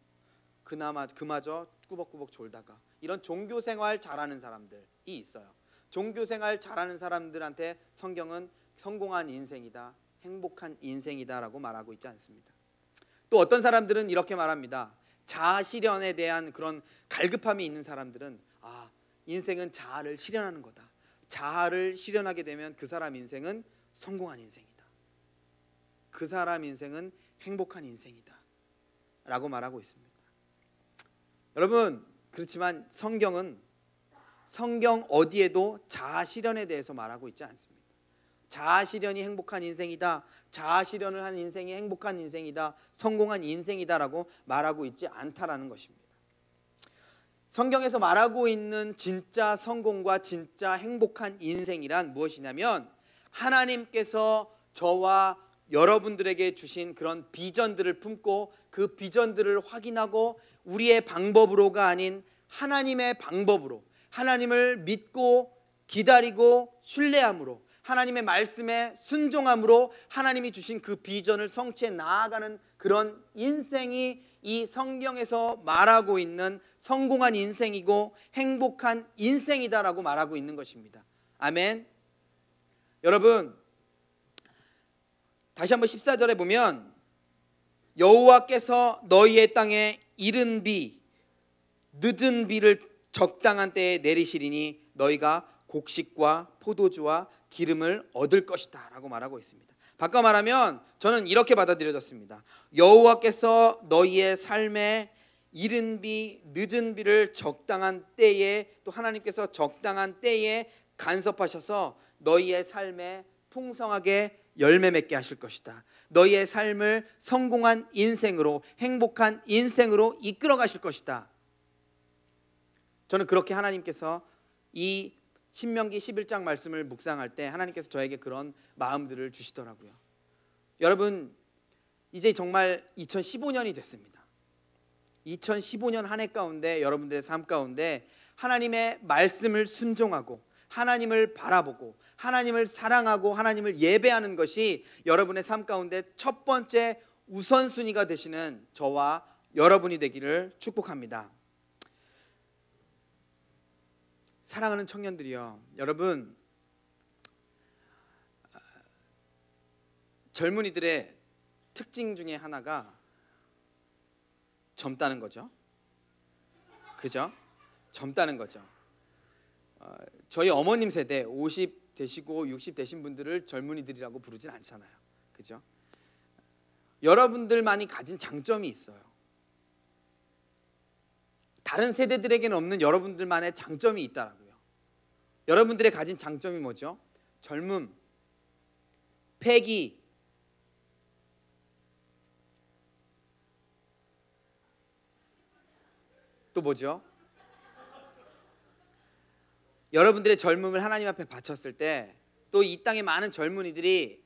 그마저 꾸벅꾸벅 졸다가, 이런 종교생활 잘하는 사람들이 있어요. 종교생활 잘하는 사람들한테 성경은 성공한 인생이다, 행복한 인생이다 라고 말하고 있지 않습니다. 또 어떤 사람들은 이렇게 말합니다. 자아 실현에 대한 그런 갈급함이 있는 사람들은 인생은 자아를 실현하는 거다. 자아를 실현하게 되면 그 사람 인생은 성공한 인생이다. 그 사람 인생은 행복한 인생이다 라고 말하고 있습니다. 여러분, 그렇지만 성경 어디에도 자아 실현에 대해서 말하고 있지 않습니다. 자아 실현이 행복한 인생이다, 자아 실현을 한 인생이 행복한 인생이다, 성공한 인생이다라고 말하고 있지 않다라는 것입니다. 성경에서 말하고 있는 진짜 성공과 진짜 행복한 인생이란 무엇이냐면, 하나님께서 저와 여러분들에게 주신 그런 비전들을 품고 그 비전들을 확인하고 우리의 방법으로가 아닌 하나님의 방법으로, 하나님을 믿고 기다리고 신뢰함으로, 하나님의 말씀에 순종함으로 하나님이 주신 그 비전을 성취해 나아가는 그런 인생이 이 성경에서 말하고 있는 성공한 인생이고 행복한 인생이다라고 말하고 있는 것입니다. 아멘. 여러분, 다시 한번 14절에 보면, 여호와께서 너희의 땅에 이른 비 늦은 비를 적당한 때에 내리시리니 너희가 곡식과 포도주와 기름을 얻을 것이다 라고 말하고 있습니다. 바꿔 말하면 저는 이렇게 받아들여졌습니다. 여호와께서 너희의 삶에 이른 비 늦은 비를 적당한 때에, 또 하나님께서 적당한 때에 간섭하셔서 너희의 삶에 풍성하게 열매 맺게 하실 것이다. 너희의 삶을 성공한 인생으로, 행복한 인생으로 이끌어 가실 것이다. 저는 그렇게 하나님께서 이 신명기 11장 말씀을 묵상할 때 하나님께서 저에게 그런 마음들을 주시더라고요. 여러분, 이제 정말 2015년이 됐습니다. 2015년 한 해 가운데, 여러분들의 삶 가운데 하나님의 말씀을 순종하고 하나님을 바라보고 하나님을 사랑하고 하나님을 예배하는 것이 여러분의 삶 가운데 첫 번째 우선순위가 되시는 저와 여러분이 되기를 축복합니다. 사랑하는 청년들이요, 여러분, 젊은이들의 특징 중에 하나가 젊다는 거죠. 그죠? 젊다는 거죠. 저희 어머님 세대 50 되시고 60 되신 분들을 젊은이들이라고 부르진 않잖아요. 그죠? 여러분들만이 가진 장점이 있어요. 다른 세대들에게는 없는 여러분들만의 장점이 있다라고요. 여러분들의 가진 장점이 뭐죠? 젊음, 패기, 또 뭐죠? 여러분들의 젊음을 하나님 앞에 바쳤을 때 또 이 땅의 많은 젊은이들이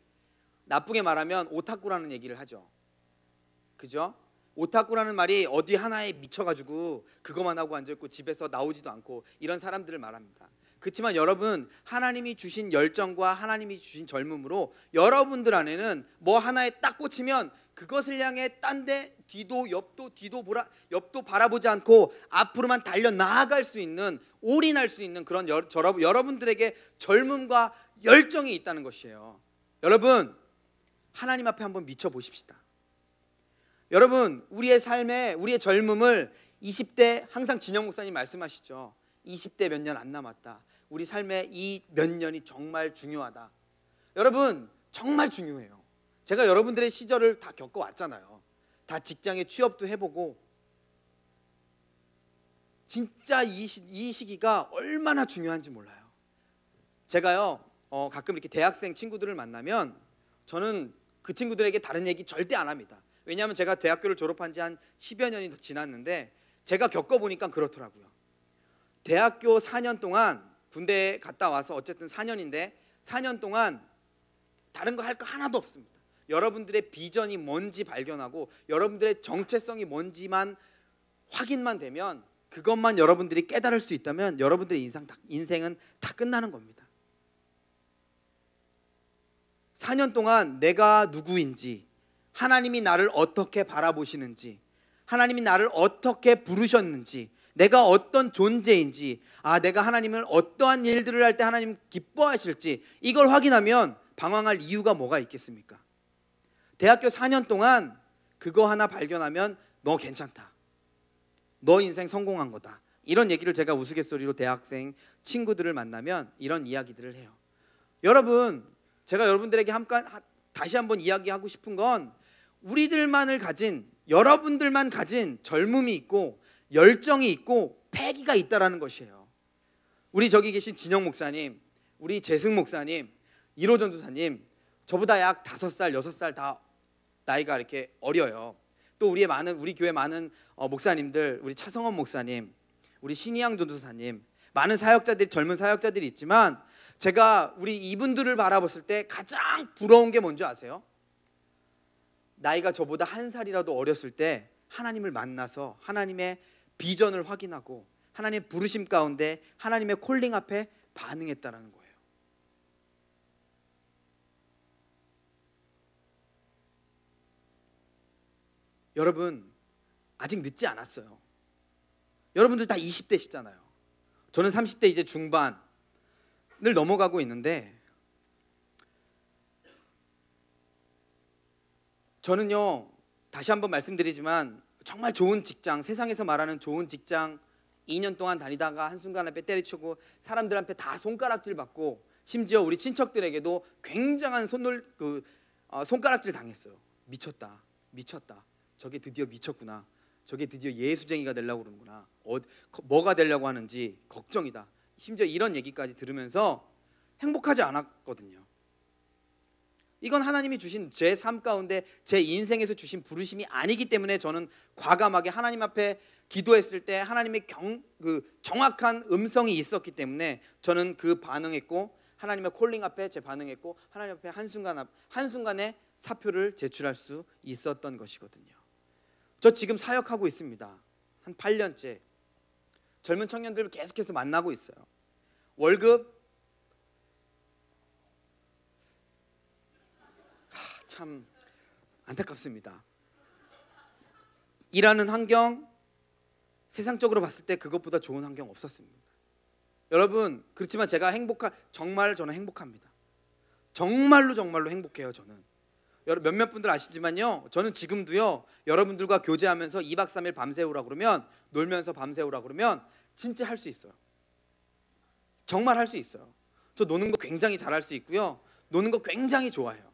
나쁘게 말하면 오타쿠라는 얘기를 하죠. 그죠? 오타쿠라는 말이 어디 하나에 미쳐가지고 그것만 하고 앉아있고 집에서 나오지도 않고 이런 사람들을 말합니다. 그렇지만 여러분, 하나님이 주신 열정과 하나님이 주신 젊음으로 여러분들 안에는 뭐 하나에 딱 꽂히면 그것을 향해 딴 데 뒤도 옆도 바라보지 않고 앞으로만 달려 나아갈 수 있는, 올인할 수 있는 그런 여러분들에게 젊음과 열정이 있다는 것이에요. 여러분, 하나님 앞에 한번 미쳐 보십시다. 여러분, 우리의 삶에 우리의 젊음을 20대, 항상 진영 목사님 말씀하시죠. 20대 몇 년 안 남았다. 우리 삶에 이 몇 년이 정말 중요하다. 여러분, 정말 중요해요. 제가 여러분들의 시절을 다 겪어왔잖아요. 다 직장에 취업도 해보고, 진짜 이 시기가 얼마나 중요한지 몰라요. 제가요, 가끔 이렇게 대학생 친구들을 만나면 저는 그 친구들에게 다른 얘기 절대 안 합니다. 왜냐하면 제가 대학교를 졸업한 지 한 10여 년이 지났는데 제가 겪어보니까 그렇더라고요. 대학교 4년 동안 군대 갔다 와서 어쨌든 4년인데 4년 동안 다른 거 할 거 하나도 없습니다. 여러분들의 비전이 뭔지 발견하고 여러분들의 정체성이 뭔지만 확인만 되면, 그것만 여러분들이 깨달을 수 있다면 여러분들의 인생은 다 끝나는 겁니다. 4년 동안 내가 누구인지, 하나님이 나를 어떻게 바라보시는지, 하나님이 나를 어떻게 부르셨는지, 내가 어떤 존재인지, 내가 하나님을 어떠한 일들을 할 때 하나님 기뻐하실지, 이걸 확인하면 방황할 이유가 뭐가 있겠습니까? 대학교 4년 동안 그거 하나 발견하면 너 괜찮다, 너 인생 성공한 거다, 이런 얘기를 제가 우스갯소리로 대학생 친구들을 만나면 이런 이야기들을 해요. 여러분, 제가 여러분들에게 다시 한번 이야기하고 싶은 건, 우리들만을 가진, 여러분들만 가진 젊음이 있고 열정이 있고 패기가 있다라는 것이에요. 우리 저기 계신 진영 목사님, 우리 재승 목사님, 이호 전도사님, 저보다 약 5살, 6살 다 나이가 이렇게 어려요. 또 우리 교회 많은 목사님들, 우리 차성원 목사님, 우리 신희양 전도사님, 많은 사역자들이, 젊은 사역자들이 있지만, 제가 우리 이분들을 바라봤을 때 가장 부러운 게 뭔지 아세요? 나이가 저보다 1살이라도 어렸을 때 하나님을 만나서 하나님의 비전을 확인하고 하나님의 부르심 가운데 하나님의 콜링 앞에 반응했다는 거예요. 여러분, 아직 늦지 않았어요. 여러분들 다 20대시잖아요. 저는 30대 이제 중반을 넘어가고 있는데, 저는요, 다시 한번 말씀드리지만 정말 좋은 직장, 세상에서 말하는 좋은 직장 2년 동안 다니다가 한순간에 배 때리치고 사람들한테 다 손가락질 받고, 심지어 우리 친척들에게도 굉장한 손가락질 당했어요. 미쳤다, 저게 드디어 미쳤구나, 저게 드디어 예수쟁이가 되려고 그러는구나, 뭐가 되려고 하는지 걱정이다, 심지어 이런 얘기까지 들으면서 행복하지 않았거든요. 이건 하나님이 주신 제 삶 가운데 제 인생에서 주신 부르심이 아니기 때문에, 저는 과감하게 하나님 앞에 기도했을 때 하나님의 정확한 음성이 있었기 때문에 저는 반응했고, 하나님의 콜링 앞에 반응했고, 하나님 앞에 한순간에 사표를 제출할 수 있었던 것이거든요. 저 지금 사역하고 있습니다. 한 8년째 젊은 청년들을 계속해서 만나고 있어요. 월급 참 안타깝습니다. 일하는 환경, 세상적으로 봤을 때 그것보다 좋은 환경 없었습니다. 여러분, 그렇지만 제가 정말 저는 행복합니다. 정말로 행복해요. 저는 몇몇 분들 아시지만요, 저는 지금도요, 여러분들과 교제하면서 2박 3일 밤새우라 그러면, 놀면서 밤새우라 그러면 진짜 할 수 있어요. 정말 할 수 있어요. 저 노는 거 굉장히 잘할 수 있고요, 노는 거 굉장히 좋아해요.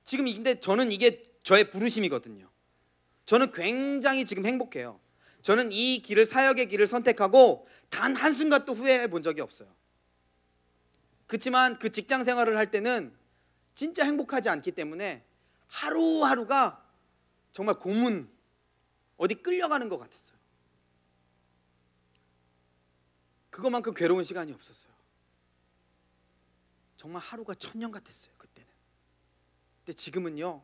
지금 근데 저는 이게 저의 부르심이거든요. 저는 굉장히 지금 행복해요. 저는 이 길을, 사역의 길을 선택하고 단 한순간도 후회해 본 적이 없어요. 그렇지만 그 직장 생활을 할 때는 진짜 행복하지 않기 때문에 하루하루가 정말 고문, 어디 끌려가는 것 같았어요. 그것만큼 괴로운 시간이 없었어요. 정말 하루가 천년 같았어요, 그때는. 근데 지금은요,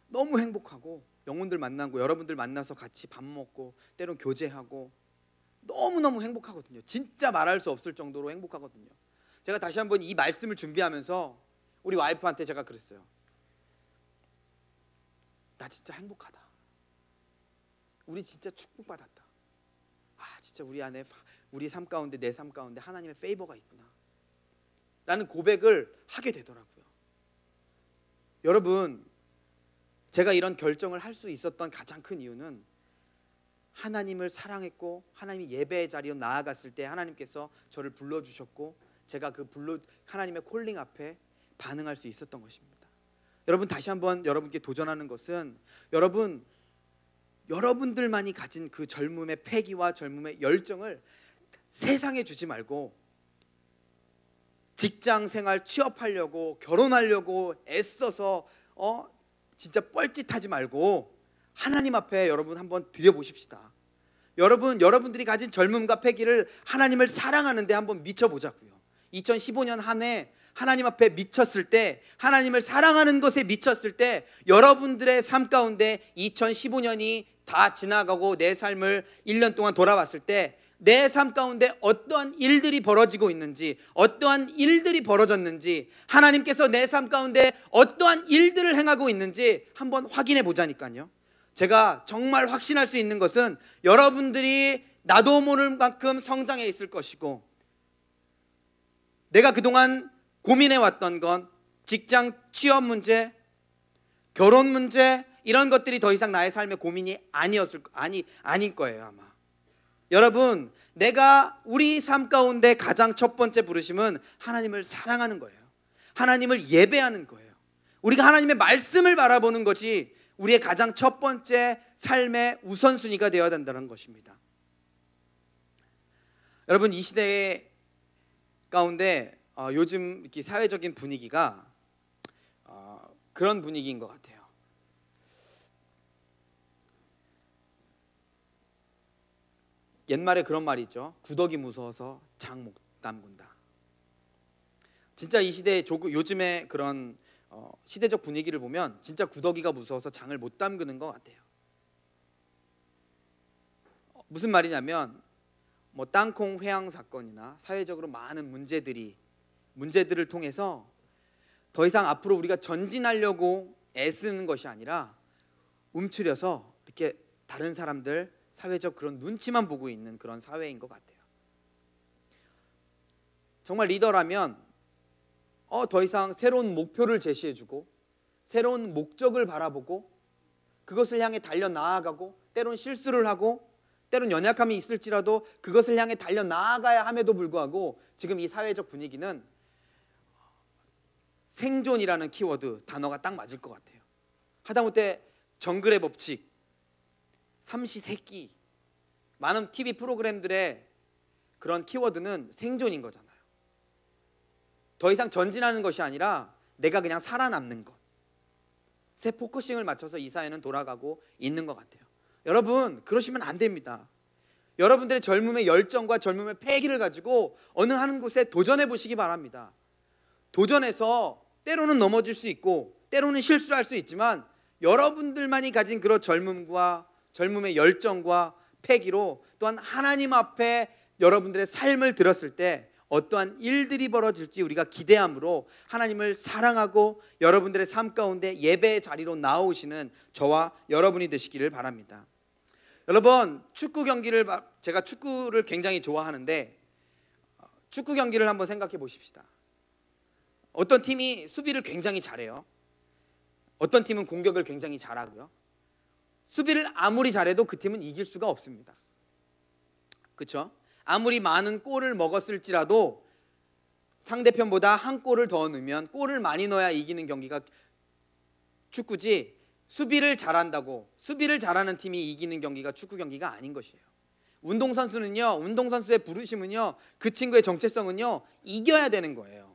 너무 행복하고 영혼들 만나고 여러분들 만나서 같이 밥 먹고 때론 교제하고 너무너무 행복하거든요. 진짜 말할 수 없을 정도로 행복하거든요. 제가 다시 한번 이 말씀을 준비하면서 우리 와이프한테 제가 그랬어요. 나 진짜 행복하다. 우리 진짜 축복받았다. 진짜 우리 안에, 우리 삶 가운데, 내 삶 가운데 하나님의 페이버가 있구나 라는 고백을 하게 되더라고요. 여러분, 제가 이런 결정을 할 수 있었던 가장 큰 이유는 하나님을 사랑했고, 하나님이 예배의 자리로 나아갔을 때 하나님께서 저를 불러주셨고, 제가 하나님의 콜링 앞에 반응할 수 있었던 것입니다. 여러분, 다시 한번 여러분께 도전하는 것은, 여러분들만이 가진 그 젊음의 패기와 젊음의 열정을 세상에 주지 말고, 직장 생활 취업하려고, 결혼하려고 애써서 진짜 뻘짓하지 말고 하나님 앞에 여러분 한번 드려보십시다. 여러분들이 가진 젊음과 패기를 하나님을 사랑하는 데 한번 미쳐보자고요. 2015년 한 해 하나님 앞에 미쳤을 때, 하나님을 사랑하는 것에 미쳤을 때, 여러분들의 삶 가운데 2015년이 다 지나가고 내 삶을 1년 동안 돌아봤을 때 내 삶 가운데 어떠한 일들이 벌어지고 있는지, 어떠한 일들이 벌어졌는지, 하나님께서 내 삶 가운데 어떠한 일들을 행하고 있는지 한번 확인해 보자니까요. 제가 정말 확신할 수 있는 것은 여러분들이 나도 모를 만큼 성장해 있을 것이고, 내가 그동안 고민해 왔던 건 직장 취업 문제, 결혼 문제, 이런 것들이 더 이상 나의 삶의 고민이 아닐 거예요 아마. 여러분, 우리 삶 가운데 가장 첫 번째 부르심은 하나님을 사랑하는 거예요. 하나님을 예배하는 거예요. 우리가 하나님의 말씀을 바라보는 것이 우리의 가장 첫 번째 삶의 우선순위가 되어야 된다는 것입니다. 여러분, 이 시대 가운데 요즘 이렇게 사회적인 분위기가 그런 분위기인 것 같아요. 옛말에 그런 말이 있죠. 구더기 무서워서 장 못 담근다. 진짜 이 시대의 요즘의 그런 시대적 분위기를 보면 진짜 구더기가 무서워서 장을 못 담그는 것 같아요. 무슨 말이냐면 땅콩 회항 사건이나 사회적으로 많은 문제들을 통해서 더 이상 앞으로 우리가 전진하려고 애쓰는 것이 아니라 움츠려서 이렇게 다른 사람들 사회적 그런 눈치만 보고 있는 그런 사회인 것 같아요. 정말 리더라면 더 이상 새로운 목표를 제시해주고 새로운 목적을 바라보고 그것을 향해 달려 나아가고, 때론 실수를 하고 때론 연약함이 있을지라도 그것을 향해 달려 나아가야 함에도 불구하고 지금 이 사회적 분위기는 생존이라는 키워드 단어가 딱 맞을 것 같아요. 하다못해 정글의 법칙, 삼시세끼, 많은 TV 프로그램들의 그런 키워드는 생존인 거잖아요. 더 이상 전진하는 것이 아니라 내가 그냥 살아남는 것, 새 포커싱을 맞춰서 이 사회는 돌아가고 있는 것 같아요. 여러분, 그러시면 안 됩니다. 여러분들의 젊음의 열정과 젊음의 패기를 가지고 어느 한 곳에 도전해 보시기 바랍니다. 도전해서 때로는 넘어질 수 있고 때로는 실수할 수 있지만 여러분들만이 가진 그런 젊음의 열정과 패기로 또한 하나님 앞에 여러분들의 삶을 들었을 때 어떠한 일들이 벌어질지 우리가 기대함으로 하나님을 사랑하고 여러분들의 삶 가운데 예배의 자리로 나오시는 저와 여러분이 되시기를 바랍니다. 여러분, 제가 축구를 굉장히 좋아하는데 축구 경기를 한번 생각해 보십시다. 어떤 팀이 수비를 굉장히 잘해요. 어떤 팀은 공격을 굉장히 잘하고요. 수비를 아무리 잘해도 그 팀은 이길 수가 없습니다. 그렇죠? 아무리 많은 골을 먹었을지라도 상대편보다 한 골을 더 넣으면, 골을 많이 넣어야 이기는 경기가 축구지, 수비를 잘하는 팀이 이기는 경기가 축구 경기가 아닌 것이에요. 운동선수의 부르심은요, 그 친구의 정체성은요, 이겨야 되는 거예요.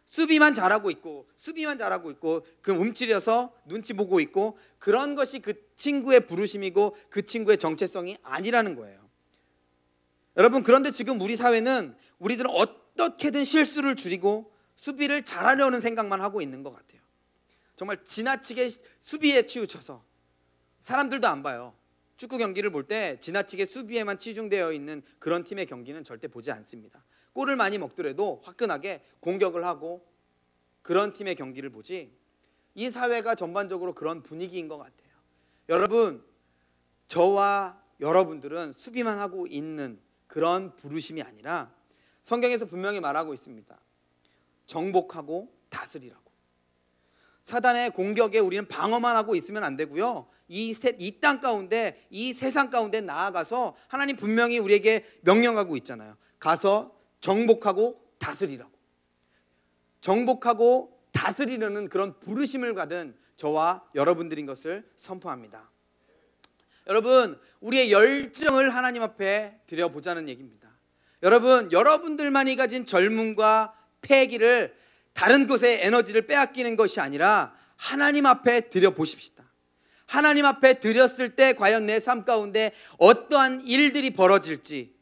수비만 잘하고 있고 그 움츠려서 눈치 보고 있고, 그런 것이 그 친구의 부르심이고 그 친구의 정체성이 아니라는 거예요. 여러분, 그런데 지금 우리 사회는 우리들은 어떻게든 실수를 줄이고 수비를 잘하려는 생각만 하고 있는 것 같아요. 정말 지나치게 수비에 치우쳐서 사람들도 안 봐요. 축구 경기를 볼 때 지나치게 수비에만 치중되어 있는 그런 팀의 경기는 절대 보지 않습니다. 골을 많이 먹더라도 화끈하게 공격을 하고 그런 팀의 경기를 보지, 이 사회가 전반적으로 그런 분위기인 것 같아요. 여러분, 저와 여러분들은 수비만 하고 있는 그런 부르심이 아니라 성경에서 분명히 말하고 있습니다. 정복하고 다스리라고. 사단의 공격에 우리는 방어만 하고 있으면 안 되고요, 이 땅 가운데, 이 세상 가운데 나아가서 하나님 분명히 우리에게 명령하고 있잖아요. 가서 정복하고 다스리라고. 정복하고 다스리려는 그런 부르심을 받은 저와 여러분들인 것을 선포합니다. 여러분, 우리의 열정을 하나님 앞에 드려보자는 얘기입니다. 여러분, 여러분들만이 가진 젊음과 패기를 다른 곳에 에너지를 빼앗기는 것이 아니라 하나님 앞에 드려보십시다. 하나님 앞에 드렸을 때 과연 내 삶 가운데 어떠한 일들이 벌어질지,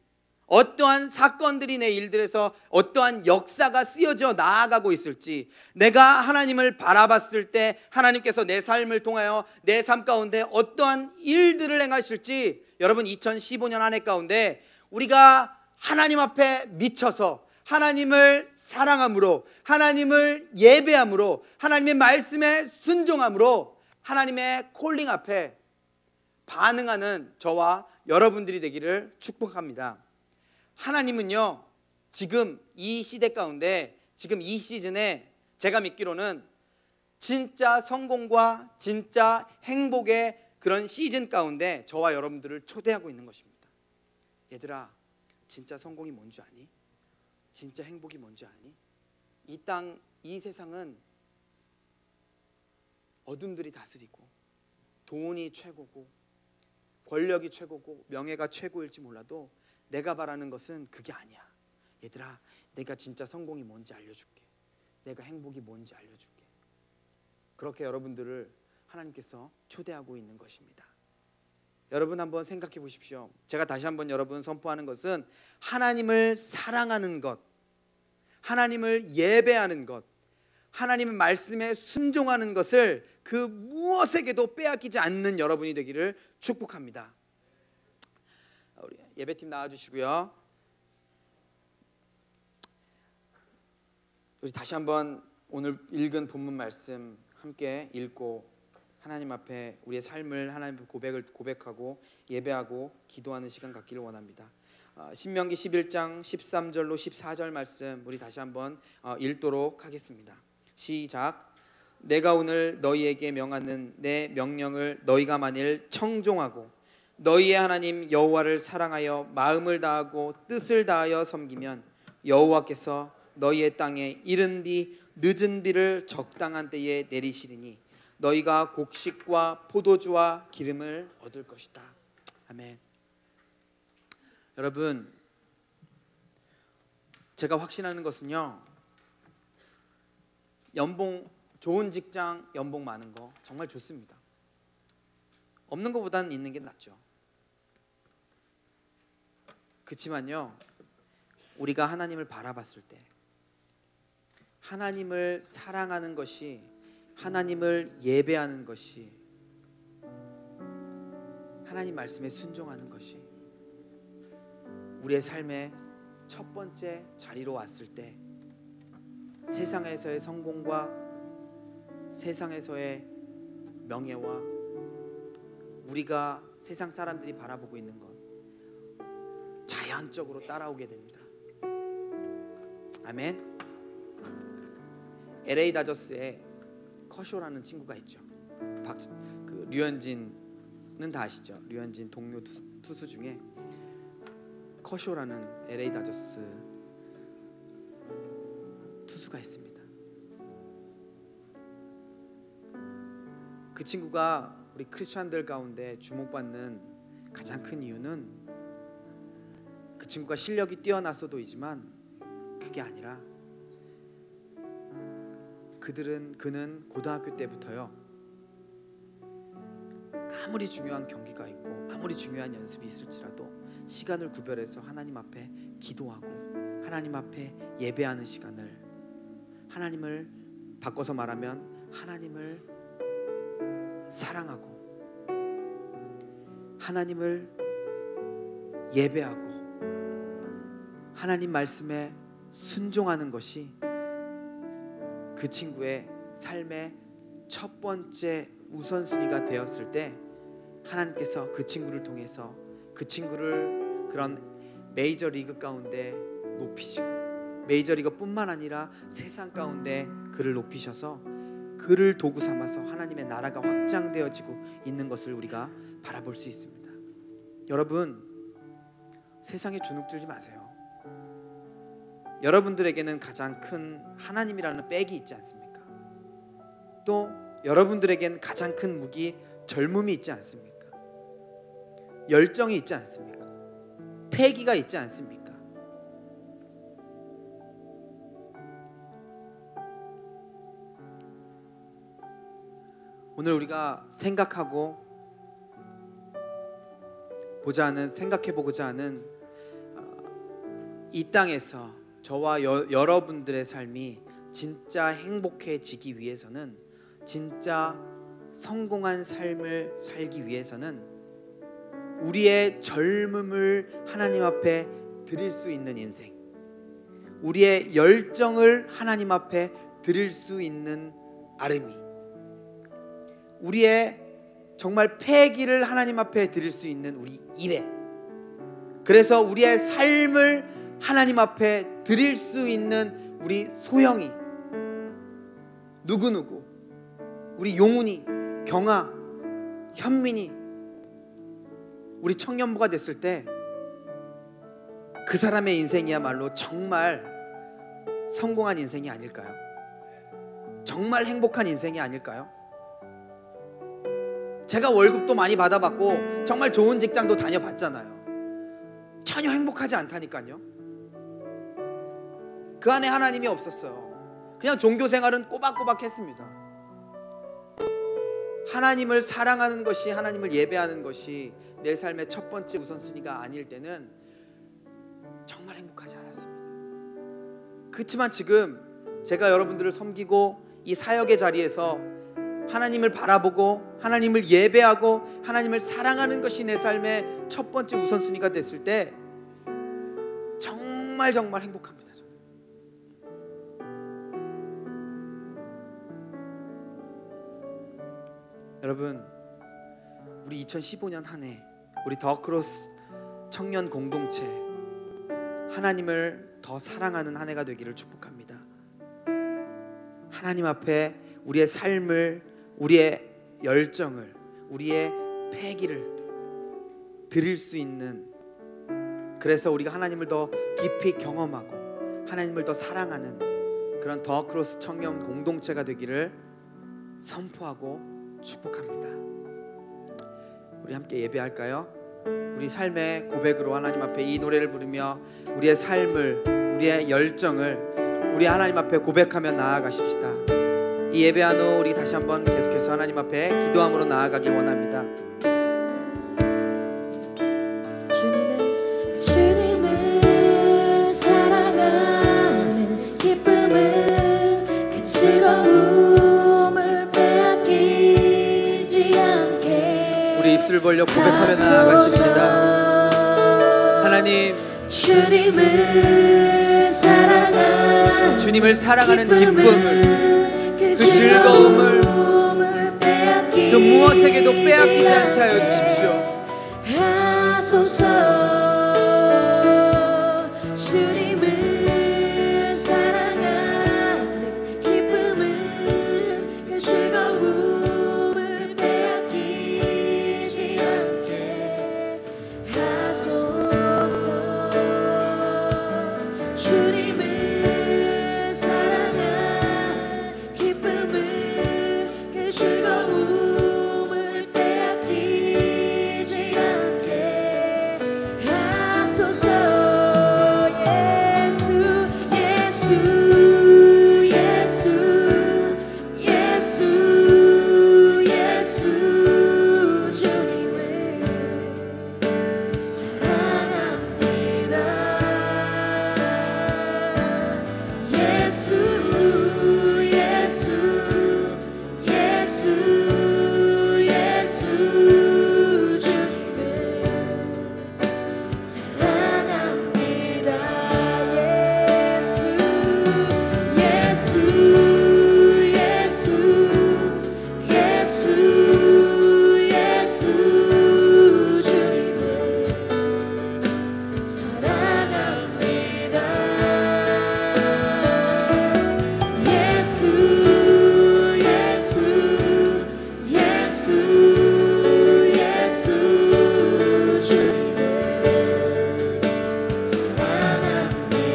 어떠한 사건들이 내 일들에서 어떠한 역사가 쓰여져 나아가고 있을지, 내가 하나님을 바라봤을 때 하나님께서 내 삶을 통하여 내 삶 가운데 어떠한 일들을 행하실지, 여러분 2015년 한 해 가운데 우리가 하나님 앞에 미쳐서 하나님을 사랑함으로, 하나님을 예배함으로, 하나님의 말씀에 순종함으로 하나님의 콜링 앞에 반응하는 저와 여러분들이 되기를 축복합니다. 하나님은요, 지금 이 시대 가운데, 지금 이 시즌에 제가 믿기로는 진짜 성공과 진짜 행복의 그런 시즌 가운데 저와 여러분들을 초대하고 있는 것입니다. 얘들아, 진짜 성공이 뭔지 아니? 진짜 행복이 뭔지 아니? 이 땅, 이 세상은 어둠들이 다스리고 돈이 최고고 권력이 최고고 명예가 최고일지 몰라도 내가 바라는 것은 그게 아니야. 얘들아, 내가 진짜 성공이 뭔지 알려줄게. 내가 행복이 뭔지 알려줄게. 그렇게 여러분들을 하나님께서 초대하고 있는 것입니다. 여러분 한번 생각해 보십시오. 제가 다시 한번 여러분 선포하는 것은 하나님을 사랑하는 것, 하나님을 예배하는 것, 하나님의 말씀에 순종하는 것을 그 무엇에게도 빼앗기지 않는 여러분이 되기를 축복합니다. 우리 예배팀 나와주시고요. 우리 다시 한번 오늘 읽은 본문 말씀 함께 읽고 하나님 앞에 우리의 삶을 하나님 앞에 고백하고 예배하고 기도하는 시간 갖기를 원합니다. 신명기 11장 13절로 14절 말씀 우리 다시 한번 읽도록 하겠습니다. 시작. 내가 오늘 너희에게 명하는 내 명령을 너희가 만일 청종하고 너희의 하나님 여호와를 사랑하여 마음을 다하고 뜻을 다하여 섬기면 여호와께서 너희의 땅에 이른 비 늦은 비를 적당한 때에 내리시리니 너희가 곡식과 포도주와 기름을 얻을 것이다. 아멘. 여러분, 제가 확신하는 것은요, 연봉 좋은 직장, 연봉 많은 거 정말 좋습니다. 없는 것보다는 있는 게 낫죠. 그렇지만요, 우리가 하나님을 바라봤을 때 하나님을 사랑하는 것이, 하나님을 예배하는 것이, 하나님 말씀에 순종하는 것이 우리의 삶의 첫 번째 자리로 왔을 때 세상에서의 성공과 세상에서의 명예와 우리가 세상 사람들이 바라보고 있는 것 자연적으로 따라오게 됩니다. 아멘. LA 다저스에 커쇼라는 친구가 있죠. 류현진은 다 아시죠? 류현진 동료 투수 중에 커쇼라는 LA 다저스 투수가 있습니다. 그 친구가 우리 크리스찬들 가운데 주목받는 가장 큰 이유는 그 친구가 실력이 뛰어나서도이지만 그게 아니라 그는 고등학교 때부터요, 아무리 중요한 경기가 있고 아무리 중요한 연습이 있을지라도 시간을 구별해서 하나님 앞에 기도하고 하나님 앞에 예배하는 시간을, 하나님을 바꿔서 말하면 하나님을 사랑하고 하나님을 예배하고 하나님 말씀에 순종하는 것이 그 친구의 삶의 첫 번째 우선순위가 되었을 때 하나님께서 그 친구를 통해서 그 친구를 그런 메이저리그 가운데 높이시고 메이저리그뿐만 아니라 세상 가운데 그를 높이셔서 그를 도구 삼아서 하나님의 나라가 확장되어지고 있는 것을 우리가 바라볼 수 있습니다. 여러분, 세상에 주눅들지 마세요. 여러분들에게는 가장 큰 하나님이라는 백이 있지 않습니까? 또 여러분들에게는 가장 큰 무기 젊음이 있지 않습니까? 열정이 있지 않습니까? 패기가 있지 않습니까? 오늘 우리가 생각해보고자 하는 이 땅에서 저와 여러분들의 삶이 진짜 행복해지기 위해서는, 진짜 성공한 삶을 살기 위해서는 우리의 젊음을 하나님 앞에 드릴 수 있는 인생, 우리의 열정을 하나님 앞에 드릴 수 있는 아름이, 우리의 정말 패기를 하나님 앞에 드릴 수 있는 우리 일에, 그래서 우리의 삶을 하나님 앞에 드릴 수 있는 우리 소영이, 누구누구, 우리 용훈이, 경아, 현민이, 우리 청년부가 됐을 때 그 사람의 인생이야말로 정말 성공한 인생이 아닐까요? 정말 행복한 인생이 아닐까요? 제가 월급도 많이 받아봤고 정말 좋은 직장도 다녀봤잖아요. 전혀 행복하지 않다니까요. 그 안에 하나님이 없었어요. 그냥 종교 생활은 꼬박꼬박 했습니다. 하나님을 사랑하는 것이, 하나님을 예배하는 것이 내 삶의 첫 번째 우선순위가 아닐 때는 정말 행복하지 않았습니다. 그렇지만 지금 제가 여러분들을 섬기고 이 사역의 자리에서 하나님을 바라보고 하나님을 예배하고 하나님을 사랑하는 것이 내 삶의 첫 번째 우선순위가 됐을 때 정말 행복합니다. 여러분, 우리 2015년 한 해 우리 더크로스 청년 공동체 하나님을 더 사랑하는 한 해가 되기를 축복합니다. 하나님 앞에 우리의 삶을, 우리의 열정을, 우리의 패기를 드릴 수 있는, 그래서 우리가 하나님을 더 깊이 경험하고 하나님을 더 사랑하는 그런 더크로스 청년 공동체가 되기를 선포하고 축복합니다. 우리 함께 예배할까요? 우리 삶의 고백으로 하나님 앞에 이 노래를 부르며 우리의 삶을, 우리의 열정을 우리 하나님 앞에 고백하며 나아가십시다. 이 예배한 후 우리 다시 한번 계속해서 하나님 앞에 기도함으로 나아가길 원합니다. 주님을 사랑하는 기쁨은 그 즐거움을 빼앗기지 않게 우리 입술을 벌려 고백하며 나아가십시다. 하나님, 주님을 사랑하는 기쁨을, 그 즐거움을 그 무엇에게도 빼앗기지 않게 하여 주십시오. 주님을 사랑하는 기쁨은 그 즐거움을 빼앗기지 않게 하소서. 주님을 사랑하는 기쁨을 그 즐거움을 빼앗기지 않게 하소서.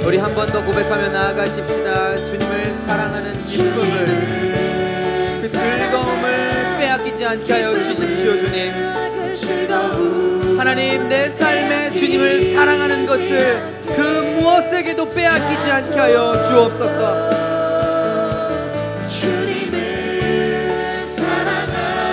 우리 한 번 더 고백하며 나아가십시다. 주님을 사랑하는 기쁨을, 그 즐거움을 빼앗기지 않게 하여 주십시오. 주님, 하나님, 내 삶에 주님을 사랑하는 것을 그 무엇에게도 빼앗기지 않게 하여 주옵소서. 주님을 사랑하는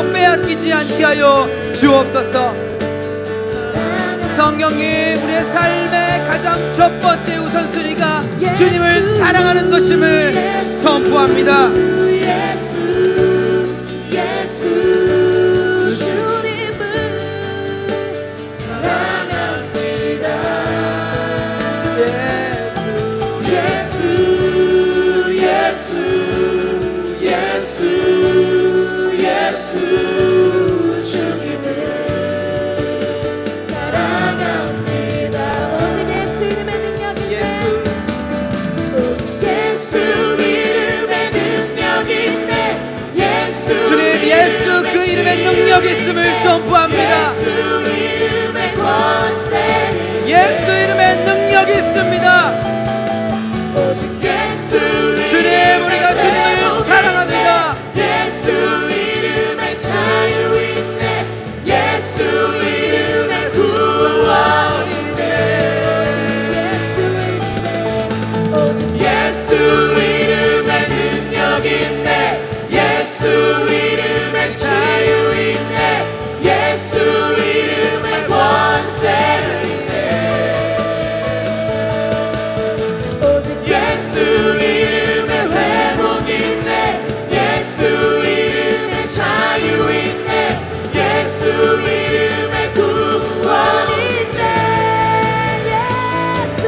하나도 빼앗기지 않게 하여 주옵소서. 성령님, 우리의 삶의 가장 첫 번째 우선순위가 주님을 사랑하는 것임을 선포합니다. 능력이 있음을 선포합니다. 예수 이름에 능력이 있습니다. 주님, 우리가 주님을 사랑합니다. 예수 이름에 자유 있네. 예수 이름에 구원 있네. 예수 이름에 능력 있네. 예수 이름에 자유 있네. 예수 이름에 권세를 있네. 예수 이름에 회복 있네. 예수 이름에 자유 있네. 예수 이름에 구원 있네. 예수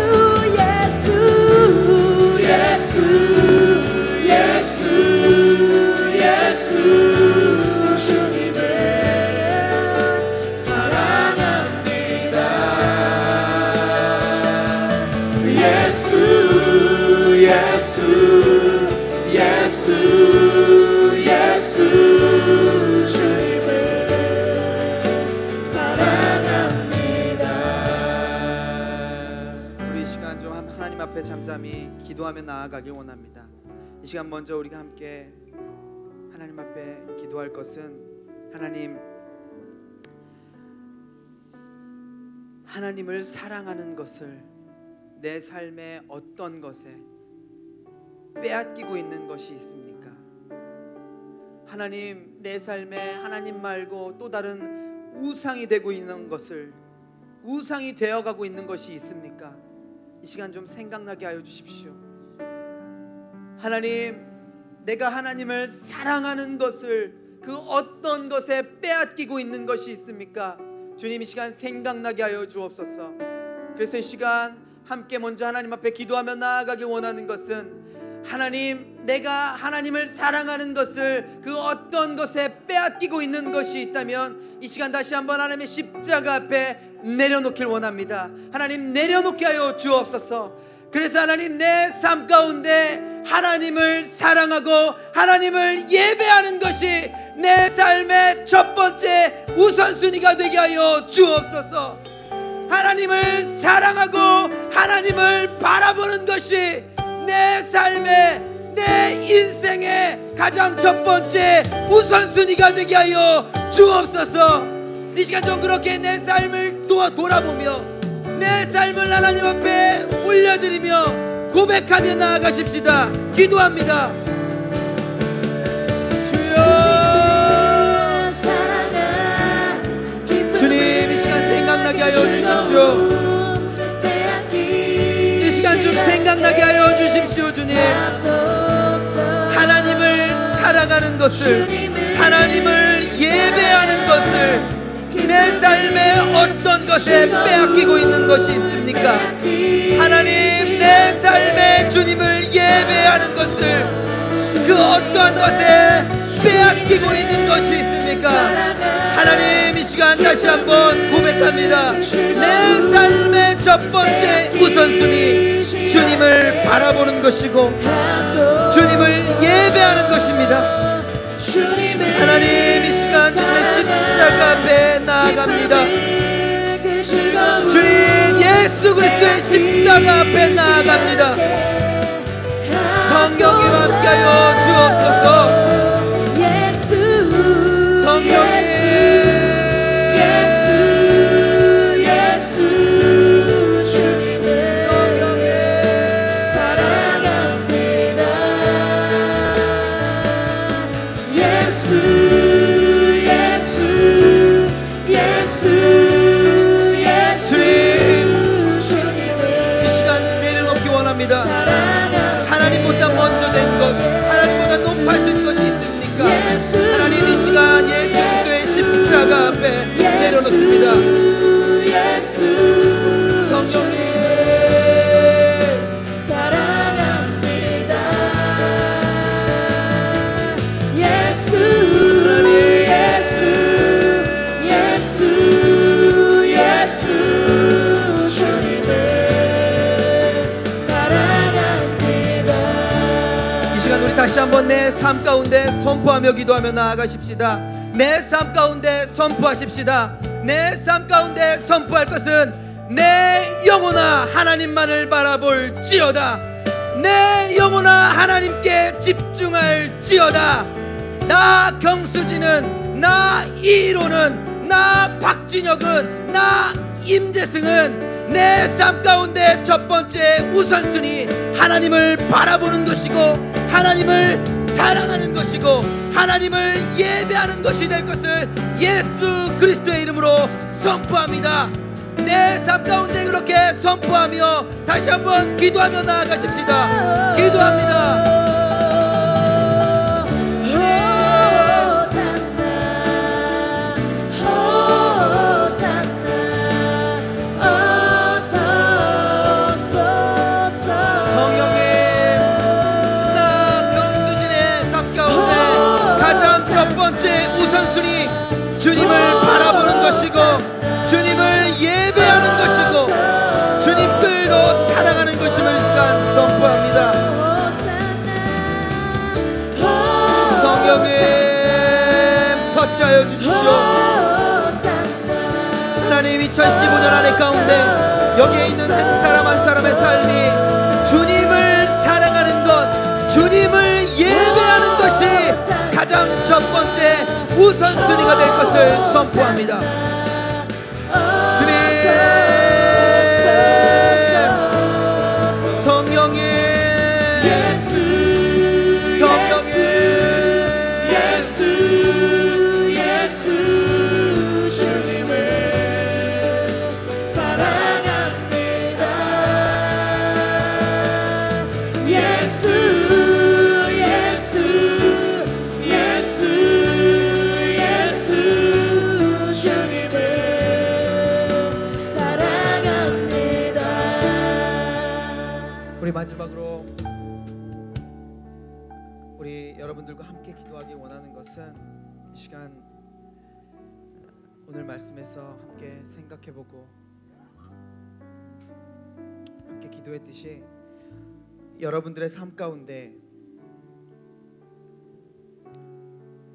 주님을 사랑합니다. 예수 주님을 사랑합니다. 우리 이 시간 좀 하나님 앞에 잠잠히 기도하며 나아가길 원합니다. 이 시간 먼저 우리가 함께 하나님 앞에 기도할 것은 하나님을 사랑하는 것을 내 삶의 어떤 것에 빼앗기고 있는 것이 있습니까? 하나님, 내 삶에 하나님 말고 또 다른 우상이 되고 있는 것을, 우상이 되어가고 있는 것이 있습니까? 이 시간 좀 생각나게 하여 주십시오. 하나님, 내가 하나님을 사랑하는 것을 그 어떤 것에 빼앗기고 있는 것이 있습니까? 주님, 이 시간 생각나게 하여 주옵소서. 그래서 이 시간 함께 먼저 하나님 앞에 기도하며 나아가길 원하는 것은 하나님, 내가 하나님을 사랑하는 것을 그 어떤 것에 빼앗기고 있는 것이 있다면 이 시간 다시 한번 하나님의 십자가 앞에 내려놓길 원합니다. 하나님, 내려놓게 하여 주옵소서. 그래서 하나님, 내 삶 가운데 하나님을 사랑하고 하나님을 예배하는 것이 내 삶의 첫 번째 우선순위가 되게 하여 주옵소서. 하나님을 사랑하고 하나님을 바라보는 것이 내 삶의, 내 인생의 가장 첫 번째 우선순위가 되게 하여 주옵소서. 이 시간 좀 그렇게 내 삶을 돌아보며 내 삶을 하나님 앞에 올려드리며 고백하며 나아가십시다. 기도합니다. 주여, 주님, 이 시간 생각나게 하여 주십시오. 이 시간 좀 생각나게 하여 주십시오. 주님, 하나님을 사랑하는 것을, 하나님을 예배하는 것을 내 삶의 어떤 것에 빼앗기고 있는 것이 있습니까? 하나님, 내 삶의 주님을 예배하는 것을 그 어떤 것에 빼앗기고 있는 것이 있습니까? 하나님, 이 시간 다시 한번 고백합니다. 내 삶의 첫 번째 우선순위, 주님을 바라보는 것이고 주님을 예배하는 것입니다. 하나님, 이 시간 주님의 십자가 앞에 나아갑니다. 주님, 예수 그리스도의 십자가 앞에 나아갑니다. 성령님 함께하여 주옵소서. 성령님, 원합니다. 하나님보다 먼저 된 것, 하나님보다 높아진 것이 있습니까? 하나님 이 시간 예수 그리스도의 십자가 앞에 내려놓습니다. 성령님 다시 한번 내 삶 가운데 선포하며 기도하며 나아가십시다. 내 삶 가운데 선포하십시다. 내 삶 가운데 선포할 것은 내 영혼아 하나님만을 바라볼지어다. 내 영혼아 하나님께 집중할지어다. 나 경수진은, 나 이희로는, 나 박진혁은, 나 임재승은 내 삶 가운데 첫 번째 우선순위 하나님을 바라보는 것이고, 하나님을 사랑하는 것이고, 하나님을 예배하는 것이 될 것을 예수 그리스도의 이름으로 선포합니다. 내 삶 가운데 그렇게 선포하며 다시 한번 기도하며 나아가십시다. 기도합니다. 우선순위 주님을 바라보는 것이고, 주님을 예배하는 것이고, 주님들도 사랑하는 것임을 시간 선포합니다. 성령님 터치하여 주십시오. 하나님 2015년 한 해 가운데 여기에 있는 한 사람 한 사람의 삶이 주님을 사랑하는 것, 주님을 예배하는 것이 가장 첫 번째 우선순위가 될 것을 선포합니다. 주님, 성령님, 성령님, 예수 주님을 사랑합니다. 예수 마지막으로 우리 여러분들과 함께 기도하기 원하는 것은 이 시간 오늘 말씀에서 함께 생각해보고 함께 기도했듯이 여러분들의 삶 가운데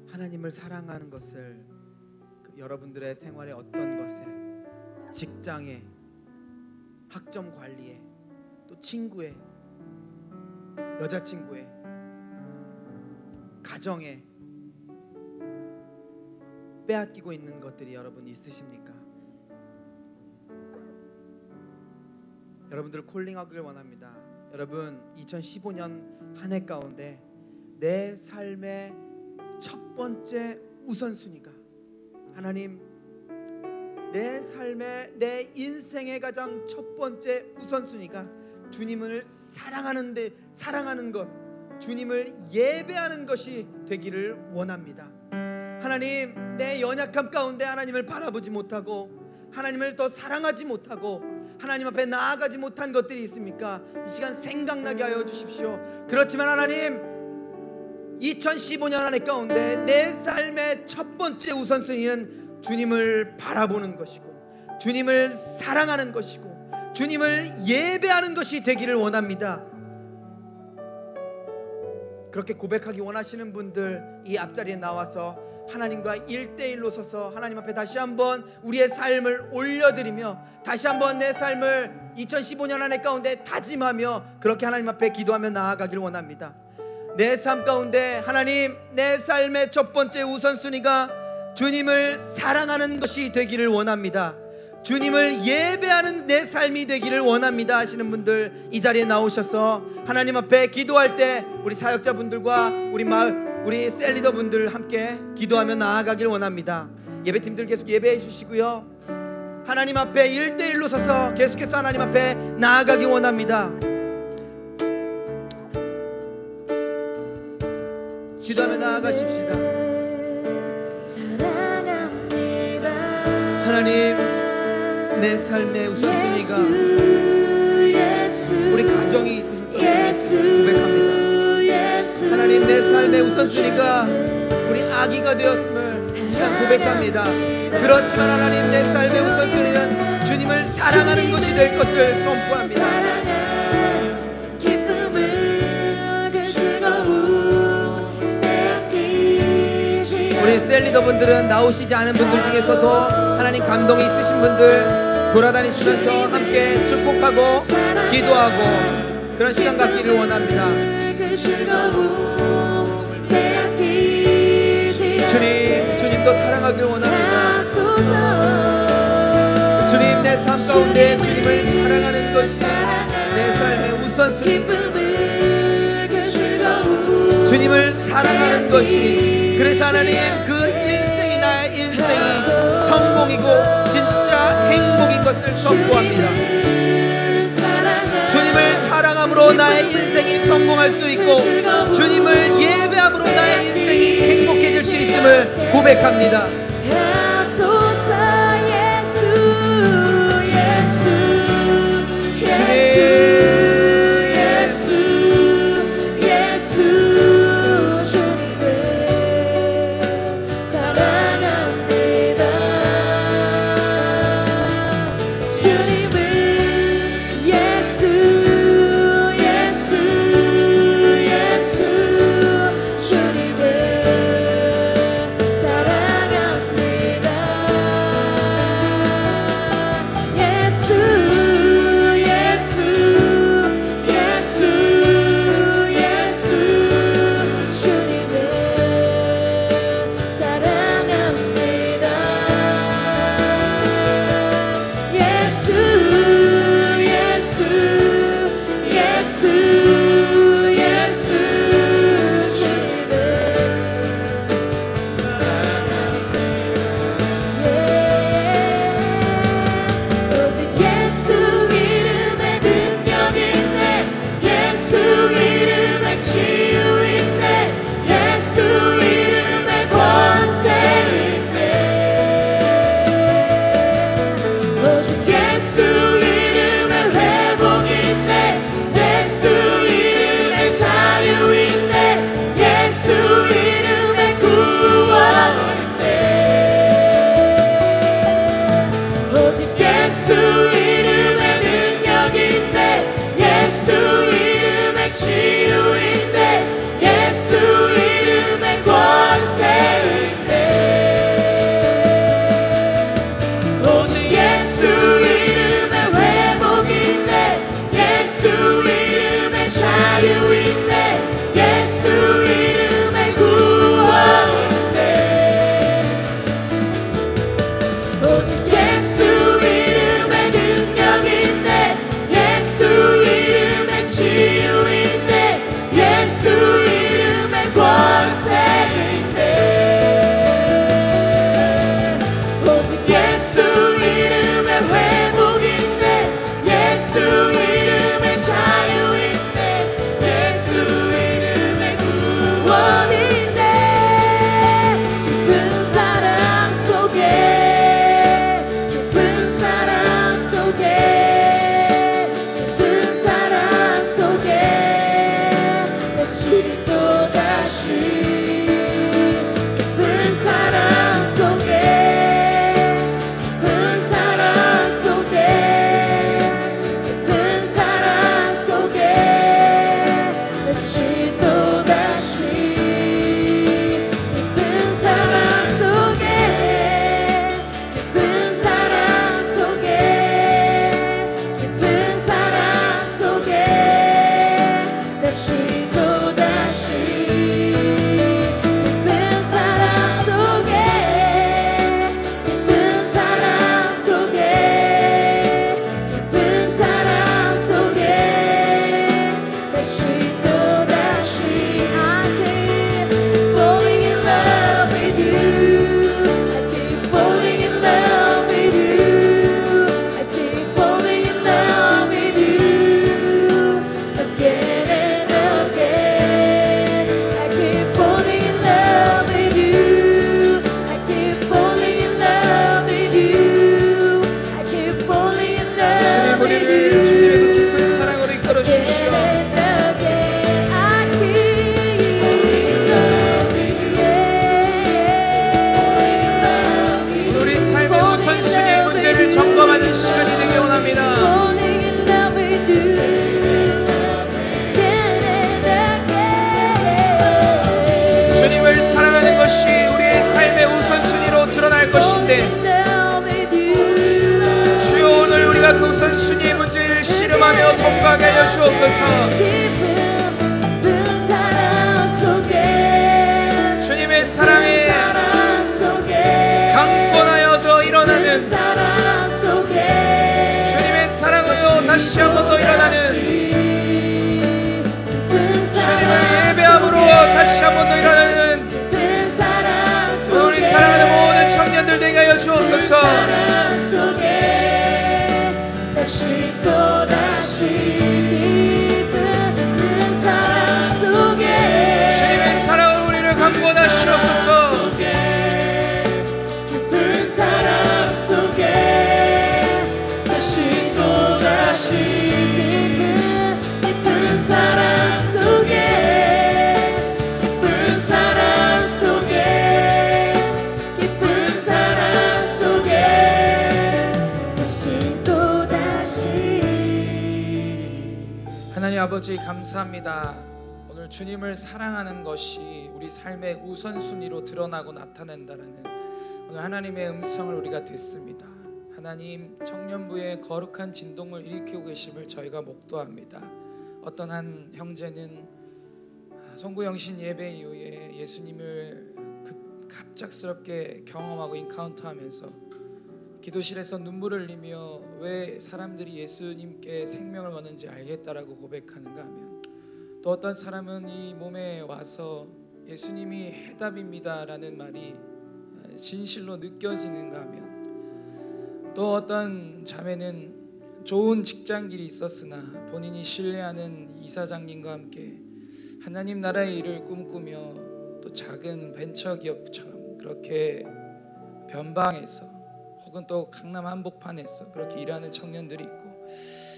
하나님을 사랑하는 것을 여러분들의 생활의 어떤 것에, 직장에, 학점 관리에, 또 친구에, 여자친구에, 가정에 빼앗기고 있는 것들이 여러분 있으십니까? 여러분들 콜링하기를 원합니다. 여러분 2015년 한 해 가운데 내 삶의 첫 번째 우선순위가 하나님, 내 삶의, 내 인생의 가장 첫 번째 우선순위가 주님을 사랑하는 것, 주님을 예배하는 것이 되기를 원합니다. 하나님, 내 연약함 가운데 하나님을 바라보지 못하고 하나님을 더 사랑하지 못하고 하나님 앞에 나아가지 못한 것들이 있습니까? 이 시간 생각나게 하여 주십시오. 그렇지만 하나님, 2015년 한 해 가운데 내 삶의 첫 번째 우선순위는 주님을 바라보는 것이고, 주님을 사랑하는 것이고, 주님을 예배하는 것이 되기를 원합니다. 그렇게 고백하기 원하시는 분들 이 앞자리에 나와서 하나님과 1대1로 서서 하나님 앞에 다시 한번 우리의 삶을 올려드리며 다시 한번 내 삶을 2015년 한 해 가운데 다짐하며 그렇게 하나님 앞에 기도하며 나아가길 원합니다. 내 삶 가운데 하나님, 내 삶의 첫 번째 우선순위가 주님을 사랑하는 것이 되기를 원합니다. 주님을 예배하는 내 삶이 되기를 원합니다 하시는 분들 이 자리에 나오셔서 하나님 앞에 기도할 때 우리 사역자분들과 우리 셀리더분들 함께 기도하며 나아가길 원합니다. 예배팀들 계속 예배해 주시고요, 하나님 앞에 1대1로 서서 계속해서 하나님 앞에 나아가기 원합니다. 기도하며 나아가십시다. 사랑합니다. 하나님, 내 삶의 우선순위가 예수, 우리 가정이 예수, 고백합니다. 예수, 하나님, 내 삶의 우선순위가 우리 아기가 되었음을 시간 고백합니다. 그렇지만 하나님, 내 삶의 우선순위는 주님을 사랑하는 것이 될 것을 선포합니다. 사랑한 기쁨을 그 즐거움 내키지 우리 셀리더분들은 나오시지 않은 분들 중에서도 하나님 감동이 있으신 분들 돌아다니시면서 함께 축복하고 기도하고 그런 시간 갖기를 원합니다. 그 즐거움 내키지 주님, 주님도 사랑하길 원합니다. 하소서. 주님, 내 삶 가운데 주님을 사랑하는 것이 내 삶의 우선순위. 기쁨을 그 즐거움 주님을 사랑하는 것이, 그래서 하나님 그 인생이 나의 인생이 성공이고 진짜 행복인 것을 선포합니다. 주님을 사랑함으로 나의 인생이 성공할 수 있고 주님을 예배함으로 나의 인생이 행복해질 수 있음을 고백합니다. 하소서. 예수, 예수, 주님, 예수, 예수, 주님을 사랑합니다. 주님을 예수, 예수, 예수, 주님을 사랑합니다. 할 것인데 주여 오늘 우리가 그 우선순위의 문제를 씨름하며 통과하게 하여 주옵소서. 주님의 사랑에 강권하여져 일어나는 주님의 사랑으로 다시 한 번 더 일어나는 주님을 예배함으로 다시 한 번 더 일어나는 우리 사랑하는 모든 청년들 되게 하여 주옵소서. 주님의 사랑으로 우리를 강권하시옵소서. 깊은 사랑 속에 다시 또다시 깊은 사랑 속에 깊은 사랑 속에 깊은 사랑 속에 다시 또다시. 하나님 아버지 감사합니다. 오늘 주님을 사랑하는 것이 우리 삶의 우선순위로 드러나고 나타낸다라는 오늘 하나님의 음성을 우리가 듣습니다. 하나님 청년부의 거룩한 진동을 일으키고 계심을 저희가 목도합니다. 어떤 한 형제는 송구영신 예배 이후에 예수님을 갑작스럽게 경험하고 인카운터하면서 기도실에서 눈물을 흘리며 왜 사람들이 예수님께 생명을 거는지 알겠다라고 고백하는가 하면, 또 어떤 사람은 이 몸에 와서 예수님이 해답입니다라는 말이 진실로 느껴지는가 하면, 또 어떤 자매는 좋은 직장길이 있었으나 본인이 신뢰하는 이사장님과 함께 하나님 나라의 일을 꿈꾸며 또 작은 벤처기업처럼 그렇게 변방에서 혹은 또 강남 한복판에서 그렇게 일하는 청년들이 있고,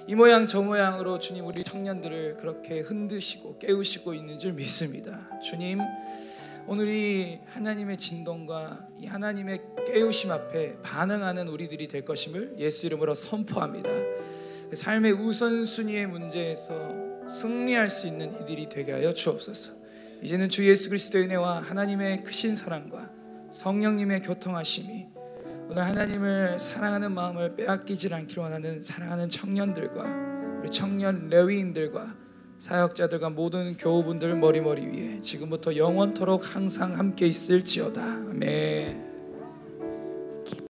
이 모양 저 모양으로 주님 우리 청년들을 그렇게 흔드시고 깨우시고 있는 줄 믿습니다. 주님 오늘 이 하나님의 진동과 이 하나님의 깨우심 앞에 반응하는 우리들이 될 것임을 예수 이름으로 선포합니다. 삶의 우선순위의 문제에서 승리할 수 있는 이들이 되게 하여 주옵소서. 이제는 주 예수 그리스도의 은혜와 하나님의 크신 사랑과 성령님의 교통하심이 오늘 하나님을 사랑하는 마음을 빼앗기질 않기를 원하는 사랑하는 청년들과 우리 청년 레위인들과 사역자들과 모든 교우분들 머리 위에 지금부터 영원토록 항상 함께 있을지어다. 아멘.